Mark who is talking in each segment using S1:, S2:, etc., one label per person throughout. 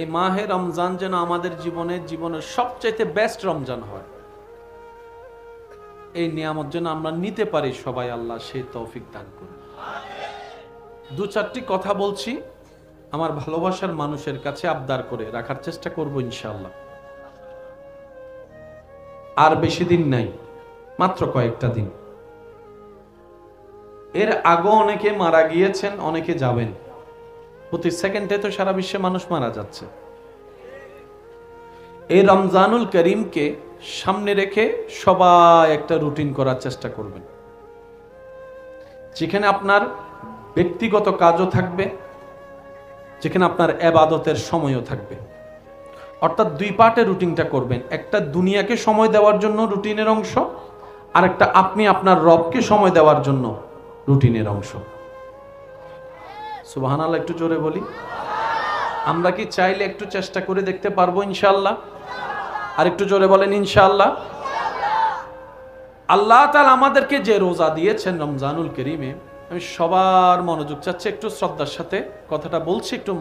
S1: এই মাহে রমজান যেন আমাদের জীবনের সবচাইতে বেস্ট রমজান হয়, এই নিয়ামত যেন আমরা নিতে পারি সবাই। আল্লাহ সেই তৌফিক দান করুন। দু চারটি কথা বলছি, আমার ভালোবাসার মানুষের কাছে আবদার করে রাখার চেষ্টা করব ইনশাআল্লাহ। আর বেশি দিন নাই, মাত্র কয়েকটা দিন। এর আগেও অনেকে মারা গিয়েছেন, অনেকে যাবেন। প্রতি সেকেন্ডে তো সারা বিশ্বে মানুষ মারা যাচ্ছে। এই রমজানুল করিমকে সামনে রেখে সবাই একটা রুটিন করার চেষ্টা করবেন, যেখানে আপনার ব্যক্তিগত কাজও থাকবে, যেখানে আপনার ইবাদতের সময়ও থাকবে। অর্থাৎ দুই পার্টে রুটিনটা করবেন, একটা দুনিয়াকে সময় দেওয়ার জন্য রুটিনের অংশ, আর একটা আপনি আপনার রবকে সময় দেওয়ার জন্য রুটিনের অংশ। সুবহানাল্লাহ, একটু জোরে বলি। আমরা কি চাইলে একটু চেষ্টা করে দেখতে পারবো ইনশাআল্লাহ? আর একটু জোরে বলেন ইনশাআল্লাহ। আল্লাহ তাআলা আমাদেরকে যে রোজা দিয়েছেন রমজানুল করিমে, আমি সবার মনোযোগ চাচ্ছি, একটু শ্রদ্ধার সাথে কথাটা বলছি, একটু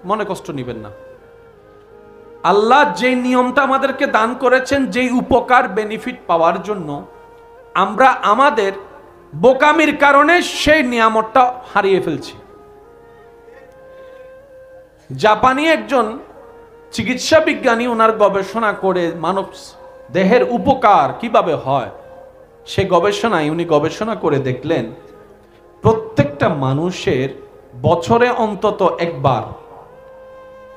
S1: মনে কষ্ট নেবেন না। আল্লাহ যে নিয়মটা আমাদেরকে দান করেছেন, যেই উপকার বেনিফিট পাওয়ার জন্য, আমরা আমাদের বোকামির কারণে সেই নিয়ামতটা হারিয়ে ফেলছি। জাপানি একজন চিকিৎসা বিজ্ঞানী ওনার গবেষণা করে মানব দেহের উপকার কিভাবে হয়, সে গবেষণায় উনি গবেষণা করে দেখলেন প্রত্যেকটা মানুষের বছরে অন্তত একবার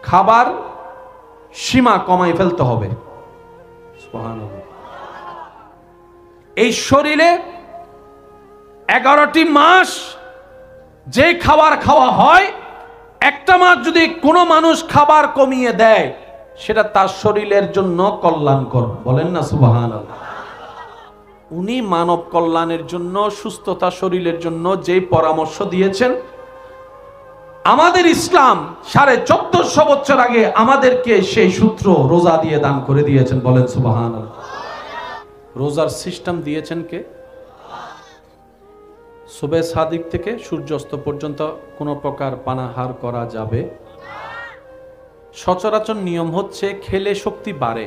S1: খাবার সীমা কমাই ফেলতে হবে। সুবহানাল্লাহ। এই শরীরে 11টি মাস যে খাবার খাওয়া হয়, একটা মাস যদি কোনো মানুষ খাবার কমিয়ে দেয়, সেটা তার শরীরের জন্য কল্যাণকর। বলেন না সুবহানাল্লাহ। উনি মানব কল্যাণের জন্য, সুস্থতা শরীরের জন্য যে পরামর্শ দিয়েছেন, আমাদের ইসলাম 1450 বছর আগে আমাদেরকে সেই সূত্র রোজা দিয়ে দান করে দিয়েছেন। বলেন সুবহানাল্লাহ। রোজার সিস্টেম দিয়েছেন কে? সুবে সাদিক থেকে সূর্যাস্ত পর্যন্ত কোনো প্রকার পানাহার করা যাবে। সচরাচর নিয়ম হচ্ছে খেলে শক্তি বাড়ে,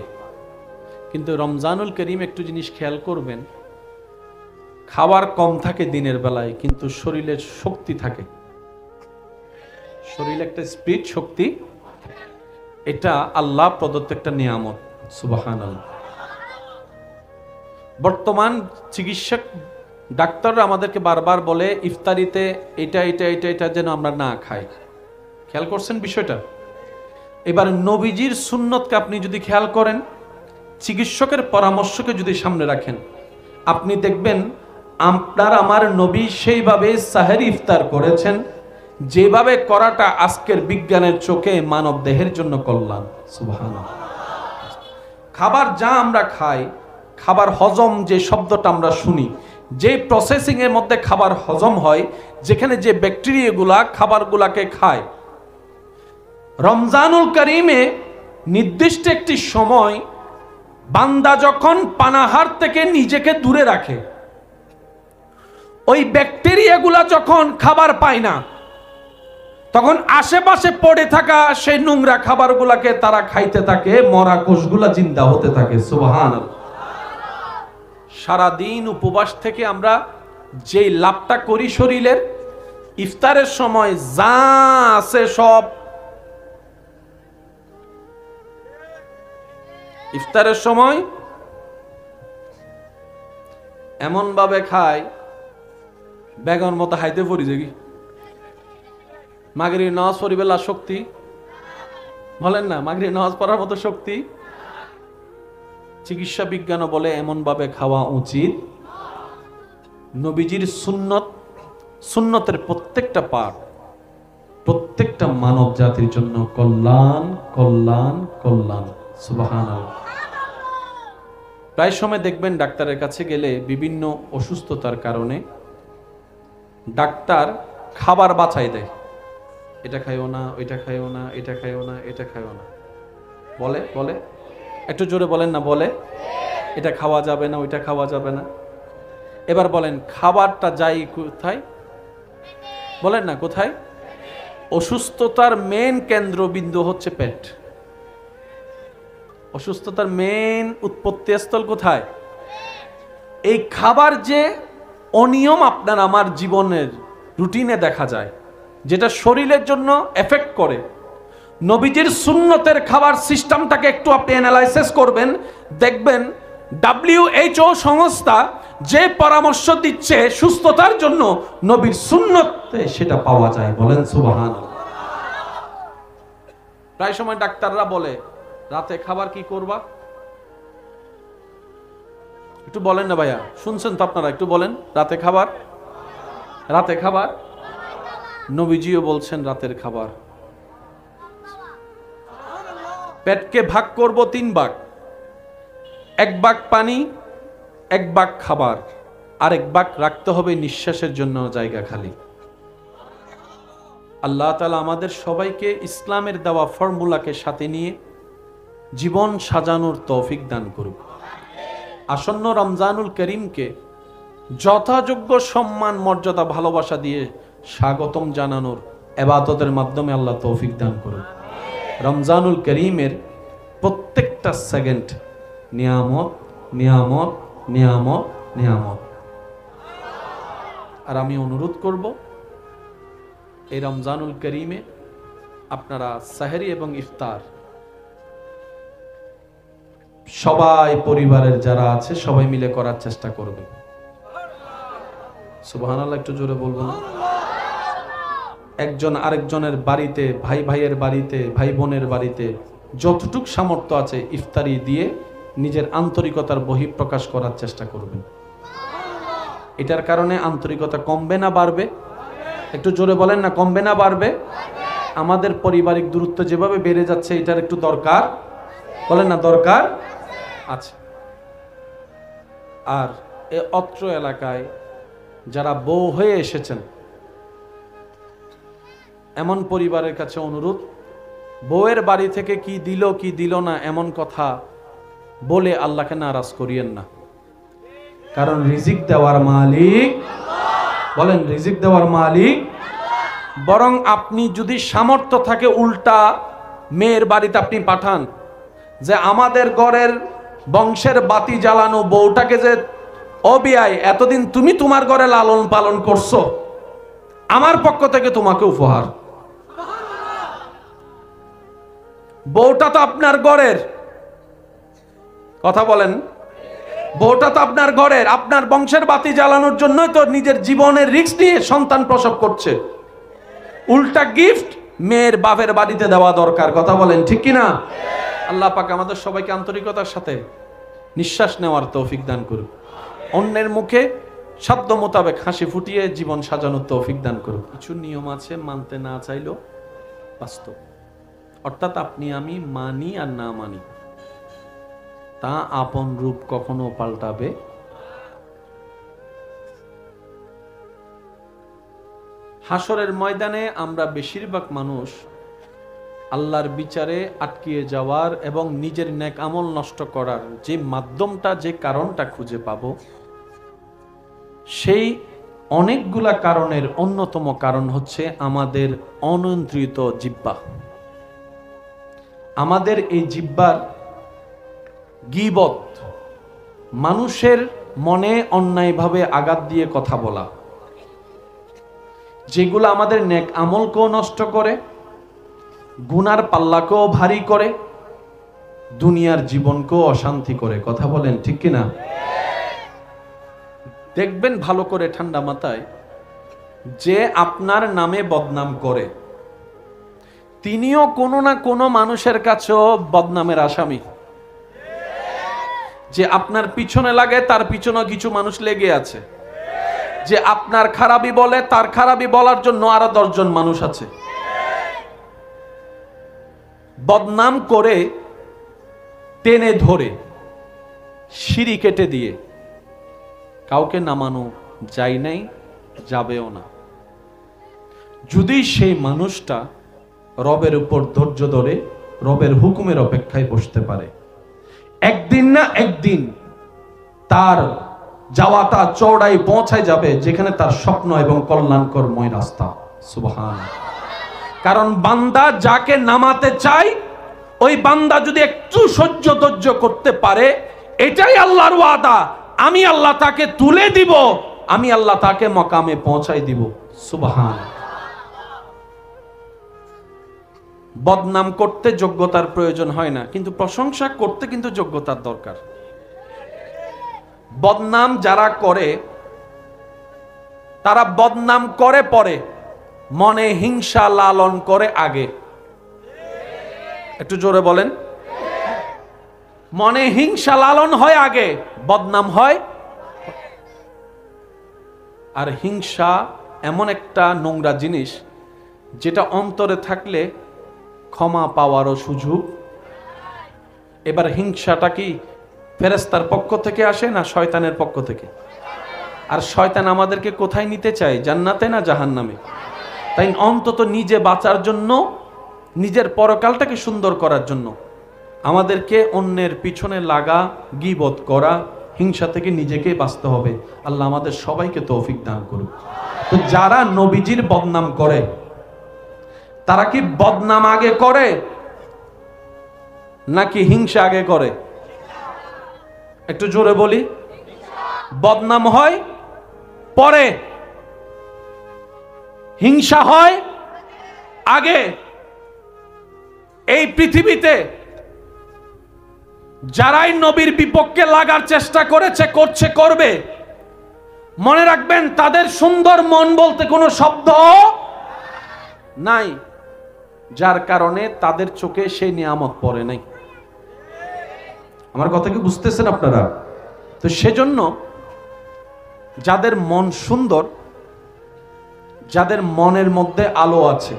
S1: কিন্তু রমজানুল করিম একটু জিনিস খেয়াল করবেন, খাবার কম থাকে দিনের বেলায়, কিন্তু শরীরের শক্তি থাকে, শরীরে একটা স্পিরিট শক্তি, এটা আল্লাহ প্রদত্ত একটা নিয়ামত। সুবহানাল্লাহ। বর্তমান চিকিৎসক ডাক্তাররা আমাদেরকে বারবার বলে ইফতারিতে এটা এটা এটা এটা যেন আমরা না খাই। খেয়াল করছেন বিষয়টা? এবার নবীজির সুন্নতকে আপনি যদি খেয়াল করেন, চিকিৎসকের পরামর্শকে যদি সামনে রাখেন, আপনি দেখবেন আপনার আমার নবী সেইভাবে সাহেরি ইফতার করেছেন, যেভাবে করাটা আজকের বিজ্ঞানের চোখে মানব দেহের জন্য কল্যাণ। সুবহানাল্লাহ। খাবার যা আমরা খাই, খাবার হজম যে শব্দটা আমরা শুনি, যে প্রসেসিং এর মধ্যে খাবার হজম হয়, যেখানে যে ব্যাকটেরিয়াগুলা খাবারগুলাকে খায়, রমজানুল করিমে নির্দিষ্ট একটি সময় বান্দা যখন পানাহার থেকে নিজেকে দূরে রাখে, ওই ব্যাকটেরিয়াগুলা যখন খাবার পায় না, তখন আশেপাশে পড়ে থাকা সেই নোংরা খাবারগুলাকে তারা খাইতে থাকে, মরা কোষগুলা জিন্দা হতে থাকে। সুবহানাল্লাহ। সারাদিন উপবাস থেকে আমরা যে লাভটা করি শরীরের, ইফতারের সময় যা আছে সব, ইফতারের সময় এমন ভাবে খায় বেগন মতো হাইতে পড়ি যে কি মাগরিব নামাজ পড়িবেলা শক্তি, বলেন না মাগরিব নামাজ পড়ার মতো শক্তি। চিকিৎসা বিজ্ঞানও বলে এমন ভাবে খাওয়া উচিত। নবীজির সুন্নতের প্রত্যেকটা পাঠ প্রত্যেকটা মানব জাতির জন্য কল্যাণ কল্যাণ কল্যাণ। সুবহানাল্লাহ। প্রায় সময় দেখবেন ডাক্তারের কাছে গেলে বিভিন্ন অসুস্থতার কারণে ডাক্তার খাবার বাছাই দেয়, এটা খাইও না, ওইটা খাইও না, এটা খাইও না, এটা খাইও না, বলে বলে একটু জোরে বলেন না, বলে এটা খাওয়া যাবে না, ওইটা খাওয়া যাবে না। এবার বলেন খাবারটা যাই কোথায়, বলেন না কোথায়? অসুস্থতার মেন কেন্দ্রবিন্দু হচ্ছে পেট। অসুস্থতার মেন উৎপত্তিস্থল কোথায়? এই খাবার যে অনিয়ম আপনার আমার জীবনের রুটিনে দেখা যায়, যেটা শরীরের জন্য এফেক্ট করে, নবীজির সুন্নতের খাবার সিস্টেমটাকে একটু আপনি অ্যানালাইসিস করবেন, দেখবেন WHO সংস্থা যে পরামর্শ দিচ্ছে সুস্থতার জন্য, নবীর সুন্নতে সেটা পাওয়া যায়। বলেন সুবহানাল্লাহ। প্রায় সময় ডাক্তাররা বলে রাতে খাবার কি করবা, একটু বলেন না ভাইয়া, শুনছেন তো আপনারা, একটু বলেন। রাতে খাবার, রাতে খাবার, নবীজিও বলছেন রাতের খাবার। পেটকে ভাগ করব 3 ভাগ, 1 ভাগ পানি, 1 ভাগ খাবার, আর 1 ভাগ রাখতে হবে নিঃশ্বাসের জন্য জায়গা খালি। আল্লাহ তাআলা আমাদের সবাইকে ইসলামের দেওয়া ফর্মুলাকে সাথে নিয়ে জীবন সাজানোর তৌফিক দান করুক। আসন্ন রমজানুল করিমকে যথাযোগ্য সম্মান, মর্যাদা, ভালোবাসা দিয়ে স্বাগতম জানানোর ইবাদতের মাধ্যমে আল্লাহ তৌফিক দান করুন। রমজানুল করিমের প্রত্যেকটা সেকেন্ড নিয়ামত, নিয়ামত, নিয়ামত, নিয়ামত। আর আমি অনুরোধ করব, এই রমজানুল করিমে আপনারা সাহরি এবং ইফতার সবাই পরিবারের যারা আছে সবাই মিলে করার চেষ্টা করবেন। সুবহানাল্লাহ, একটু জোরে বলবো না? একজন আরেকজনের বাড়িতে, ভাই ভাইয়ের বাড়িতে, ভাই বোনের বাড়িতে যতটুক সামর্থ্য আছে ইফতারি দিয়ে নিজের আন্তরিকতার বহিঃপ্রকাশ করার চেষ্টা করবেন। এটার কারণে আন্তরিকতা কমবে না বাড়বে? একটু জোরে বলেন না, কমবে না বাড়বে? আমাদের পারিবারিক দূরত্ব যেভাবে বেড়ে যাচ্ছে, এটার একটু দরকার, বলেন না দরকার আছে। আর এই অত্র এলাকায় যারা বউ হয়ে এসেছেন, এমন পরিবারের কাছে অনুরোধ, বউয়ের বাড়ি থেকে কি দিল কি দিল না এমন কথা বলে আল্লাহকে নারাজ করিয়েন না। কারণ রিজিক দেওয়ার মালিক, বলেন রিজিক দেওয়ার মালিক। বরং আপনি যদি সামর্থ্য থাকে, উল্টা মেয়ের বাড়িতে আপনি পাঠান যে আমাদের ঘরের বংশের বাতি জ্বালানো বউটাকে যে অবিয়ায় এতদিন তুমি তোমার ঘরে লালন পালন করছো, আমার পক্ষ থেকে তোমাকে উপহার। বউটা তো আপনার ঘরের, কথা বলেন, বউটা তো আপনার ঘরের, আপনার বংশের বাতি জ্বালানোর জন্যই তো নিজের জীবনের রিস্ক নিয়ে সন্তান প্রসব করছে। উল্টা গিফট মেয়ের বাপের বাড়িতে দেওয়া দরকার, কথা বলেন ঠিক কিনা? আল্লাহ পাক আমাদের সবাইকে আন্তরিকতার সাথে নিঃশ্বাস নেওয়ার তৌফিক দান করুক। অন্যের মুখে সাধ্য মোতাবেক হাসি ফুটিয়ে জীবন সাজানোর তৌফিক দান করুক। কিছু নিয়ম আছে, মানতে না চাইলেও বাস্তব। অর্থাৎ আপনি আমি মানি আর না মানি, তা আপন রূপ কখনো পাল্টাবে। হাসরের ময়দানে আমরা বেশিরভাগ মানুষ আল্লাহর বিচারে আটকিয়ে যাওয়ার এবং নিজের নেক আমল নষ্ট করার যে মাধ্যমটা, যে কারণটা খুঁজে পাব, সেই অনেকগুলা কারণের অন্যতম কারণ হচ্ছে আমাদের অনিয়ন্ত্রিত জিহ্বা। আমাদের এই জিহ্বার গীবত, মানুষের মনে অন্যায়ভাবে আঘাত দিয়ে কথা বলা, যেগুলো আমাদের নেক আমলকেও নষ্ট করে, গুনার পাল্লাকেও ভারী করে, দুনিয়ার জীবনকেও অশান্তি করে, কথা বলেন ঠিক কিনা? দেখবেন ভালো করে ঠান্ডা মাথায়, যে আপনার নামে বদনাম করে তিনিও কোনো না কোনো মানুষের কাছেও বদনামের আসামি। যে আপনার পিছনে লাগে তার পিছনে কিছু মানুষ লেগে আছে, যে আপনার খারাপই বলে তার খারাপই বলার জন্য আরো 10 জন মানুষ আছে। বদনাম করে টেনে ধরে সিঁড়ি কেটে দিয়ে কাউকে নামানো যায় নাই, যাবেও না, যদি সেই মানুষটা রবের উপর ধৈর্য ধরে রবের হুকুমের অপেক্ষায় বসতে পারে। একদিন না একদিন তার যাওয়াটা চওড়াই পৌঁছায় যাবে, যেখানে তার স্বপ্ন এবং কল্যাণকরময় রাস্তা। সুবহান। কারণ বান্দা যাকে নামাতে চায় ওই বান্দা যদি একটু সহ্য ধৈর্য করতে পারে, এটাই আল্লাহর ওয়াদা, আমি আল্লাহ তাকে তুলে দিব, আমি আল্লাহ তাকে মকামে পৌঁছাই দিব। সুবহান। বদনাম করতে যোগ্যতার প্রয়োজন হয় না, কিন্তু প্রশংসা করতে কিন্তু যোগ্যতার দরকার। বদনাম যারা করে তারা বদনাম করে পরে, মনে হিংসা লালন করে আগে। একটু জোরে বলেন। মনে হিংসা লালন হয় আগে, বদনাম হয়। আর হিংসা এমন একটা নোংরা জিনিস যেটা অন্তরে থাকলে ক্ষমা পাওয়ারও সুযোগ। এবার হিংসাটা কি ফেরেশতার পক্ষ থেকে আসে না শয়তানের পক্ষ থেকে? আর শয়তান আমাদেরকে কোথায় নিতে চায়? জান্নাতে না জাহান্নামে? তাই অন্তত নিজে বাঁচার জন্য, নিজের পরকালটাকে সুন্দর করার জন্য আমাদেরকে অন্যের পিছনে লাগা, গীবত করা, হিংসা থেকে নিজেকে বাঁচতে হবে। আল্লাহ আমাদের সবাইকে তৌফিক দান করুক। তো যারা নবীজির বদনাম করে তারা কি বদনাম আগে করে নাকি হিংসা আগে করে? একটু জোরে বলি। বদনাম হয় পরে, হিংসা হয় আগে। এই পৃথিবীতে যারাই নবীর বিপক্ষে লাগার চেষ্টা করেছে, করছে, করবে, মনে রাখবেন তাদের সুন্দর মন বলতে কোনো শব্দ নাই, যার কারণে তাদের চোখে সেই নিয়ামত পড়ে নাই। আমার কথা কি বুঝতেছেন আপনারা? তো সেজন্য যাদের মন সুন্দর, যাদের মনের মধ্যে আলো আছে,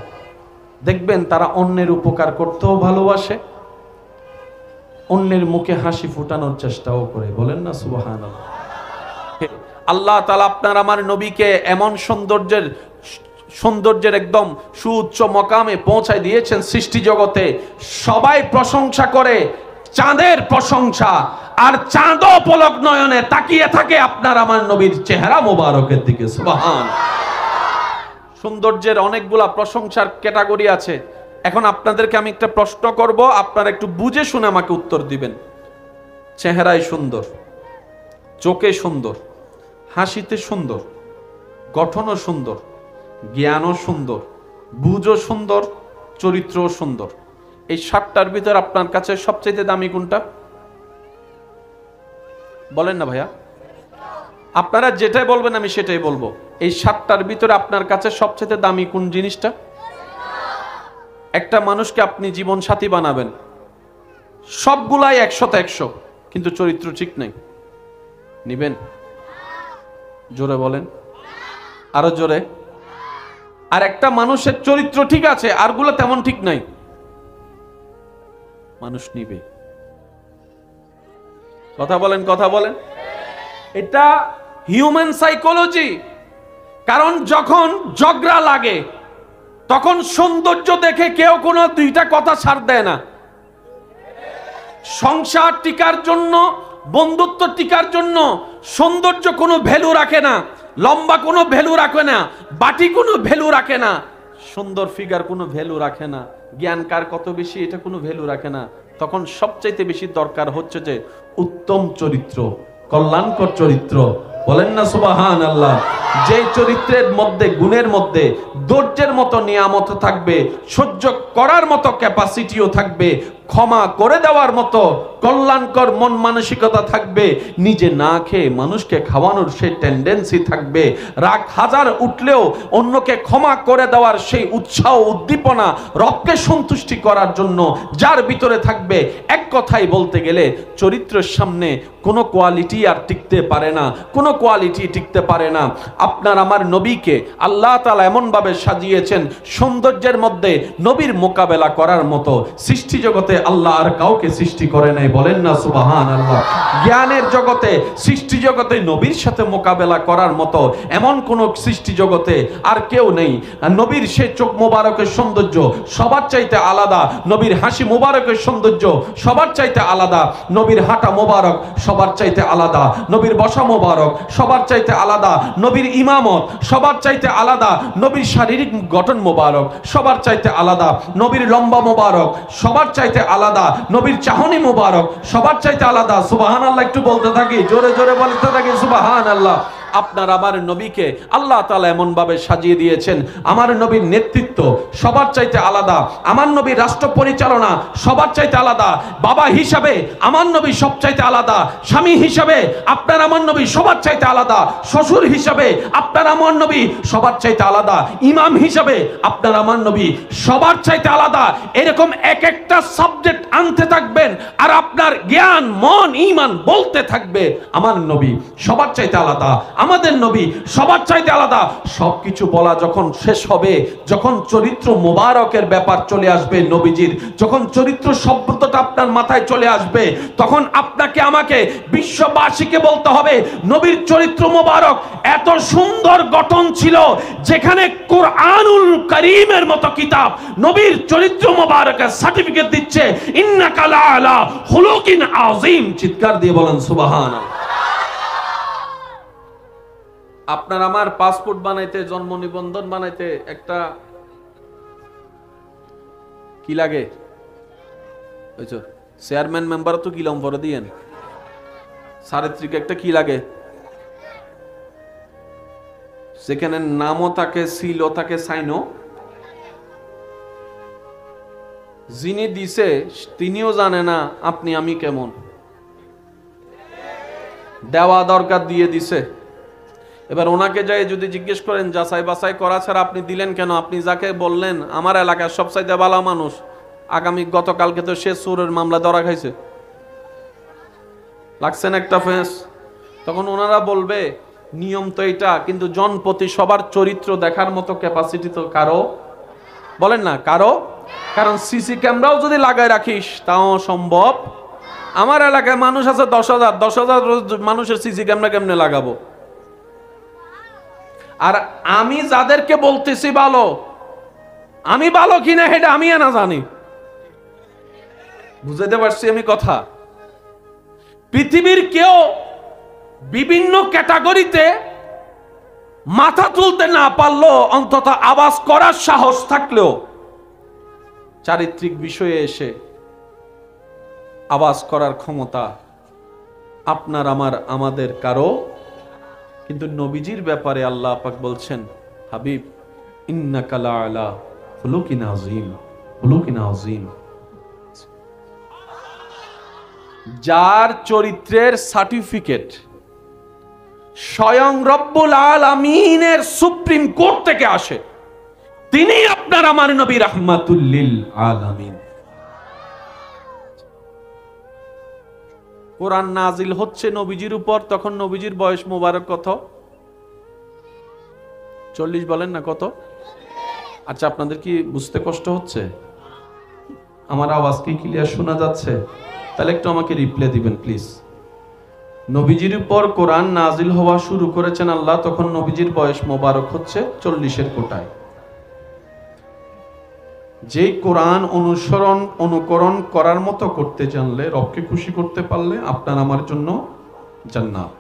S1: দেখবেন তারা অন্যের উপকার করতেও ভালোবাসে, অন্যের মুখে হাসি ফুটানোর চেষ্টাও করে। বলেন না সুবহানাল্লাহ। আল্লাহ তাআলা আপনার আমার নবীকে এমন সৌন্দর্যের একদম সুউচ্চ মকামে পৌঁছায় দিয়েছেন, সৃষ্টি জগতে সবাই প্রশংসা করে, চাঁদের প্রশংসা, আর চাঁদও পলক নয়নে তাকিয়ে থাকে আপনার আমার নবীর চেহারা মোবারকের দিকে। সুবহান। সৌন্দর্যের অনেকগুলা প্রশংসার ক্যাটাগরি আছে। এখন আপনাদেরকে আমি একটা প্রশ্ন করব, আপনারা একটু বুঝে শুনে আমাকে উত্তর দিবেন। চেহারায় সুন্দর, চোখে সুন্দর, হাসিতে সুন্দর, গঠনও সুন্দর, জ্ঞানও সুন্দর, বুঝও সুন্দর, চরিত্রও সুন্দর, এই ৭টার ভিতর আপনার কাছে সবচেয়ে দামি কোনটা? বলেন না ভাইয়া। আপনারা যেটাই বলবেন আমি সেটাই বলবো। এই ৭টার ভিতরে আপনার কাছে সবচেয়ে দামি কোন জিনিসটা? একটা মানুষকে আপনি জীবন সাথী বানাবেন, সবগুলাই ১০০তে ১০০, কিন্তু চরিত্র ঠিক নাই, নিবেন? জোরে বলেন, আরো জোরে। আর একটা মানুষের চরিত্র ঠিক আছে, আরগুলো তেমন ঠিক নাই, মানুষ নিবে? কথা বলেন, কথা বলেন। এটা হিউম্যান সাইকোলজি। কারণ যখন ঝগড়া লাগে তখন সৌন্দর্য দেখে কেউ কোনো দুইটা কথা ছাড় দেয় না। সংসার টিকার জন্য, বন্ধুত্ব টিকার জন্য সৌন্দর্য কোনো ভ্যালু রাখে না, লম্বা কোনো ভ্যালু রাখে না, বাটি কোনো ভ্যালু রাখে না, সুন্দর ফিগার কোনো ভ্যালু রাখে না, জ্ঞান কার কত বেশি এটা কোনো ভ্যালু রাখে না। তখন সবচাইতে বেশি দরকার হচ্ছে যে উত্তম চরিত্র, কল্যাণকর চরিত্র। বলেন না সুবহানাল্লাহ। যে চরিত্রের মধ্যে, গুণের মধ্যে ধৈর্যের মতো নিয়ামত থাকবে, সহ্য করার মতো ক্যাপাসিটিও থাকবে, ক্ষমা করে দেওয়ার মতো কল্যাণকর মন মানসিকতা থাকবে, নিজে না খেয়ে মানুষকে খাওয়ানোর সেই টেন্ডেন্সি থাকবে, রাগ হাজার উঠলেও অন্যকে ক্ষমা করে দেওয়ার সেই উৎসাহ, উদ্দীপনা, রবকে সন্তুষ্টি করার জন্য যার ভিতরে থাকবে, এক কথাই বলতে গেলে চরিত্রের সামনে কোনো কোয়ালিটি আর টিকতে পারে না, কোনো কোয়ালিটি টিকতে পারে না। আপনার আমার নবীকে আল্লাহ তাআলা এমন ভাবে সাজিয়েছেন, সৌন্দর্যের মধ্যে নবীর মোকাবেলা করার মতো সৃষ্টি জগতে আল্লাহ আর কাউকে সৃষ্টি করে নাই। বলেন না সুবহানাল্লাহ। জ্ঞানের জগতে, সৃষ্টি জগতে নবীর সাথে মোকাবেলা করার মতো এমন কোন সৃষ্টি জগতে আর কেউ নেই। নবীর সে চোখ মোবারকের সৌন্দর্য সবার চাইতে আলাদা, নবীর হাসি মোবারকের সৌন্দর্য সবার চাইতে আলাদা, নবীর হাঁটা মোবারক সবার চাইতে আলাদা, নবীর বসা মোবারক সবার চাইতে আলাদা, নবীর ইমামত সবার চাইতে আলাদা, নবীর শারীরিক গঠন মোবারক সবার চাইতে আলাদা, নবীর লম্বা মোবারক সবার চাইতে আলাদা, নবীর চাহনি মোবারক সবার চাইতে আলাদা। সুবহানাল্লাহ একটু বলতে থাকি, জোরে জোরে বলতে থাকি সুবহানাল্লাহ। আপনার আমার নবীকে আল্লাহ তাআলা এমন ভাবে সাজিয়ে দিয়েছেন, আমার নবীর নেতৃত্ব সবার চাইতে আলাদা, আমার নবীর রাষ্ট্র পরিচালনা সবার চাইতে আলাদা, বাবা হিসাবে আমার নবী সব চাইতে আলাদা, স্বামী হিসাবে আপনার আমার নবী সবার চাইতে আলাদা, শ্বশুর হিসাবে আপনার আমার নবী সবার চাইতে আলাদা, ইমাম হিসাবে আপনার আমার নবী সবার চাইতে আলাদা। এরকম এক একটা সাবজেক্ট আনতে থাকবেন আর আপনার জ্ঞান মন ঈমান বলতে থাকবে আমার নবী সবার চাইতে আলাদা, আমাদের নবী সবার চাইতে আলাদা। সবকিছু বলা যখন শেষ হবে, যখন চরিত্র মোবারকের ব্যাপার চলে আসবে নবীজির, যখন চরিত্র শব্দটা আপনার মাথায় চলে আসবে, তখন আপনাকে আমাকে বিশ্ববাসীকে বলতে হবে নবীর চরিত্র মোবারক এত সুন্দর গঠন ছিল, যেখানে কোরআনুল কারীমের মতো কিতাব নবীর চরিত্র মোবারকের সার্টিফিকেট দিচ্ছে ইন্নাকা লাআলা খুলুকিন আযীম। চিৎকার দিয়ে বলেন সুবহানাল্লাহ। আপনার আমার পাসপোর্ট বানাইতে, জন্ম নিবন্ধন বানাইতে একটা কি লাগে? বুঝছো, চেয়ারম্যান মেম্বার তো কি লম্বর দিয়েন, চারিত্রিক একটা কি লাগে, সেখানে নামও থাকে, সিলও থাকে, সাইনও। যিনি দিছে তিনিও জানে না আপনি আমি কেমন, দেওয়া দরকার দিয়ে দিছে। এবার ওনাকে যাই যদি জিজ্ঞেস করেন যাচাই বাছাই করা ছাড়া আপনি দিলেন কেন, আপনি যাকে বললেন আমার এলাকার সবচাইতে ভালো মানুষ, আগামী গতকালকে তো সে চোরের মামলা ধরা খাইছে, লাগছেন একটা ফেস, তখন ওনারা বলবে নিয়ম তো এটা, কিন্তু জনপ্রতি সবার চরিত্র দেখার মতো ক্যাপাসিটি তো কারো বলেন না কারো, কারণ সিসি ক্যামেরাও যদি লাগায় রাখিস তাও সম্ভব। আমার এলাকায় মানুষ আছে 10,000, 10,000 মানুষের সিসি ক্যামেরা কেমনে লাগাবো? আর আমি যাদেরকে বলতেছি ভালো, আমি ভালো কিনা এটা আমি না জানি, বুঝাতে পারছি আমি কথা? পৃথিবীর কেউ বিভিন্ন ক্যাটাগরিতে মাথা তুলতে না পারলো, অন্তত আওয়াজ করার সাহস থাকলেও চারিত্রিক বিষয়ে এসে আওয়াজ করার ক্ষমতা আপনার আমার আমাদের কারো। কিন্তু নবীজির ব্যাপারে আল্লাহ পাক বলছেন হাবিব ইন্নাকা লাআলা খুলুকিন আযীম, খুলুকিন আযীম। যার চরিত্রের সার্টিফিকেট স্বয়ং রব্বুল আলামিনের সুপ্রিম কোর্ট থেকে আসে, তিনি আপনার আমার নবী রাহমাতুল লিল আলামিন। কোরআন নাজিল হচ্ছে নবীজির উপর, তখন নবীজির বয়স মোবারক কত? 40 বলেন না কত? আচ্ছা, আপনাদের কি বুঝতে কষ্ট হচ্ছে? আমার আওয়াজ কি ক্লিয়ার শোনা যাচ্ছে? তাহলে একটু আমাকে রিপ্লাই দিবেন প্লিজ। নবীজির উপর কোরআন নাজিল হওয়া শুরু করেছেন আল্লাহ, তখন নবীজির বয়স মোবারক হচ্ছে 40-এর কোটায়। যে কোরআন অনুকরণ করার মতো করতে জানলে, রবকে খুশি করতে পারলে আপনার আমার জন্য জান্নাত।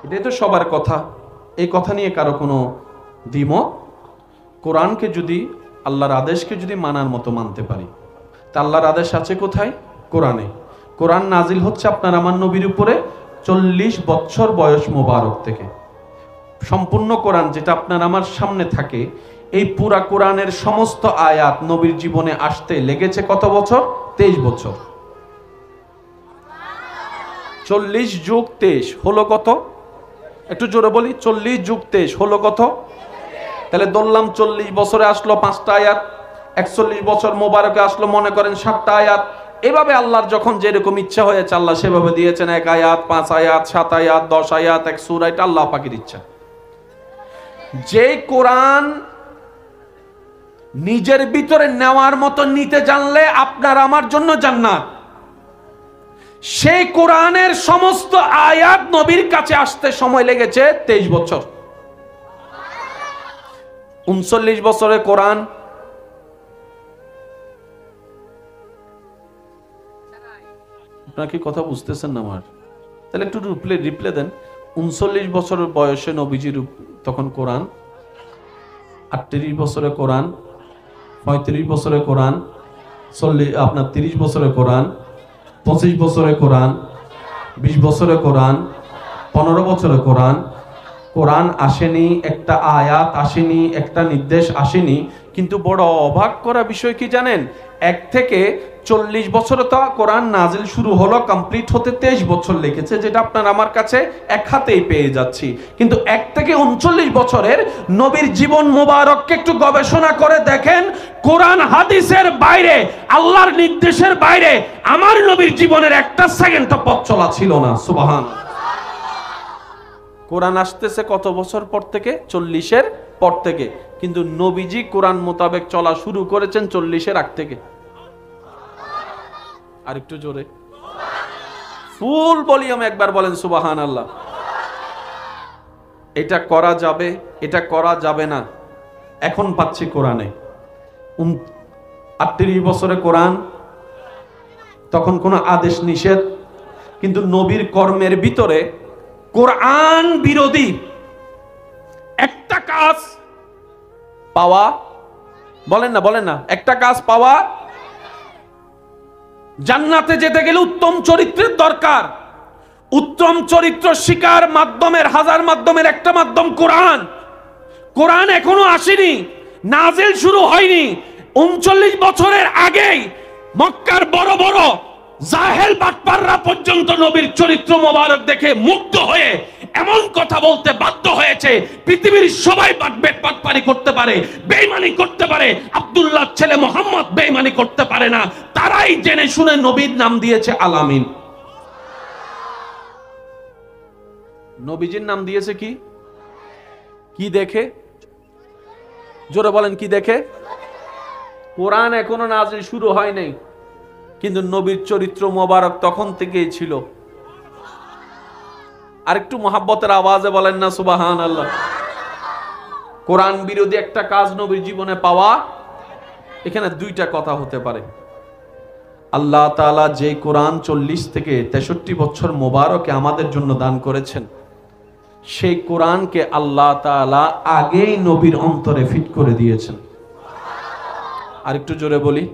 S1: এটাই তো সবার কথা, এই কথা নিয়ে কারো কোনো দ্বিমত? কোরআনকে যদি, আল্লাহর আদেশকে যদি মানার মতো মানতে পারি, তা আল্লাহর আদেশ আছে কোথায়? কোরআনে। কোরআন নাজিল হচ্ছে আপনার আমার নবীর উপরে 40 বছর বয়স মোবারক থেকে। সম্পূর্ণ কোরআন যেটা আপনার আমার সামনে থাকে, এই পুরা কোরআনের সমস্ত আয়াত নবীর জীবনে আসতে লেগেছে কত বছর? 23 বছর। 40 যোগ 23 হলো কত? একটু জোরে বলি, 40 যোগ 23 হলো কত? তাহলে ধরলাম 40 বছরে আসলো 5টা আয়াত, 41 বছর মোবারকে আসলো মনে করেন 7টা আয়াত। এভাবে আল্লাহর যখন যেরকম ইচ্ছা হয়েছে আল্লাহ সেভাবে দিয়েছেন। 1 আয়াত, 5 আয়াত, 7 আয়াত, 10 আয়াত, এক সূরা, এটা আল্লাহ পাকের ইচ্ছা। যে কোরআন নিজের ভিতরে নেওয়ার মতো নিতে জানলে আপনার আমার জন্য জান্নাত, সেই কোরআনের সমস্ত আয়াত নবীর কাছে আসতে সময় লেগেছে 23 বছর। 39 বছরে কোরআন আপনারা কি কথা বুঝতেছেন না আমার? তাহলে একটু রিপ্লে দেন। 39 বছরের বয়সে নবীজির তখন কোরআন, 38 বছরে কোরআন, 35 বছরে কোরআন, 30 বছরে কোরআন, 25 বছরে কোরআন, 20 বছরে কোরআন, 15 বছরে কোরআন। কোরআন আসেনি, একটা আয়াত আসেনি, একটা নির্দেশ আসেনি। কিন্তু বড় অবাক করা বিষয় কি জানেন, 1 থেকে 40 বছরে তো কোরআন নাজিল শুরু হলো, কমপ্লিট হতে 23 বছর লেগেছে, যেটা আপনার আমার কাছে এক হাতেই পেয়ে যাচ্ছি। কিন্তু 1 থেকে 39 বছরের নবীর জীবন মোবারককে একটু গবেষণা করে দেখেন, কোরআন হাদিসের বাইরে, আল্লাহর নির্দেশের বাইরে আমার নবীর জীবনের একটা সেকেন্ডও পথ চলা ছিল না। সুবহানাল্লাহ। কোরআন আসতেছে কত বছর পর থেকে? 40-এর পর থেকে। কিন্তু নবীজি কোরআন মোতাবেক চলা শুরু করেছেন 40-এর আগ থেকে। আর একটু জোরে ফুল ভলিউম একবার বলেন সুবহানাল্লাহ। এটা করা যাবে, এটা করা যাবে না, এখন পাচ্ছি কোরআনে। 38 বছরে কোরআন, তখন কোনো আদেশ নিষেধ, কিন্তু নবীর কর্মের ভিতরে কোরআন বিরোধী একটা কাজ পাওয়া, বলেন না, একটা কাজ পাওয়া। জান্নাতে যেতে গেলে উত্তম চরিত্রের দরকার। উত্তম চরিত্র শিকার মাধ্যমের, হাজার মাধ্যমের একটা মাধ্যম কোরআন। কোরআন এখনো আসেনি, নাজিল শুরু হয়নি। 39 বছরের আগেই মক্কার বড় বড় জাহেল বাটপাররা পর্যন্ত নবীর চরিত্র মোবারক দেখে মুগ্ধ হয়ে এমন কথা বলতে বাধ্য হয়েছে, পৃথিবীর সবাই বাটপারি করতে পারে, বেঈমানি করতে পারে, আব্দুল্লাহ ছেলে মোহাম্মদ বেঈমানি করতে পারে না। তারাই জেনে শুনে নবীর নাম দিয়েছে আলামিন। নবীজির নাম দিয়েছে কি? কি দেখে? জোরে বলেন, কি দেখে? কোরআন এখনো নাজিল শুরু হয় নাই, কিন্তু নবীর চরিত্র মোবারক তখন থেকেই ছিল। আর একটু মহাব্বতের আওয়াজে বলেন না সুবহানাল্লাহ। কোরআন বিরোধী একটা কাজ নবীর জীবনে পাওয়া, এখানে দুইটা কথা হতে পারে। আল্লাহ তাআলা যে কোরআন 40 থেকে 63 বছর মোবারকে আমাদের জন্য দান করেছেন, সেই কোরআনকে আল্লাহ তাআলা আগেই নবীর অন্তরে ফিট করে দিয়েছেন। আর একটু জোরে বলি,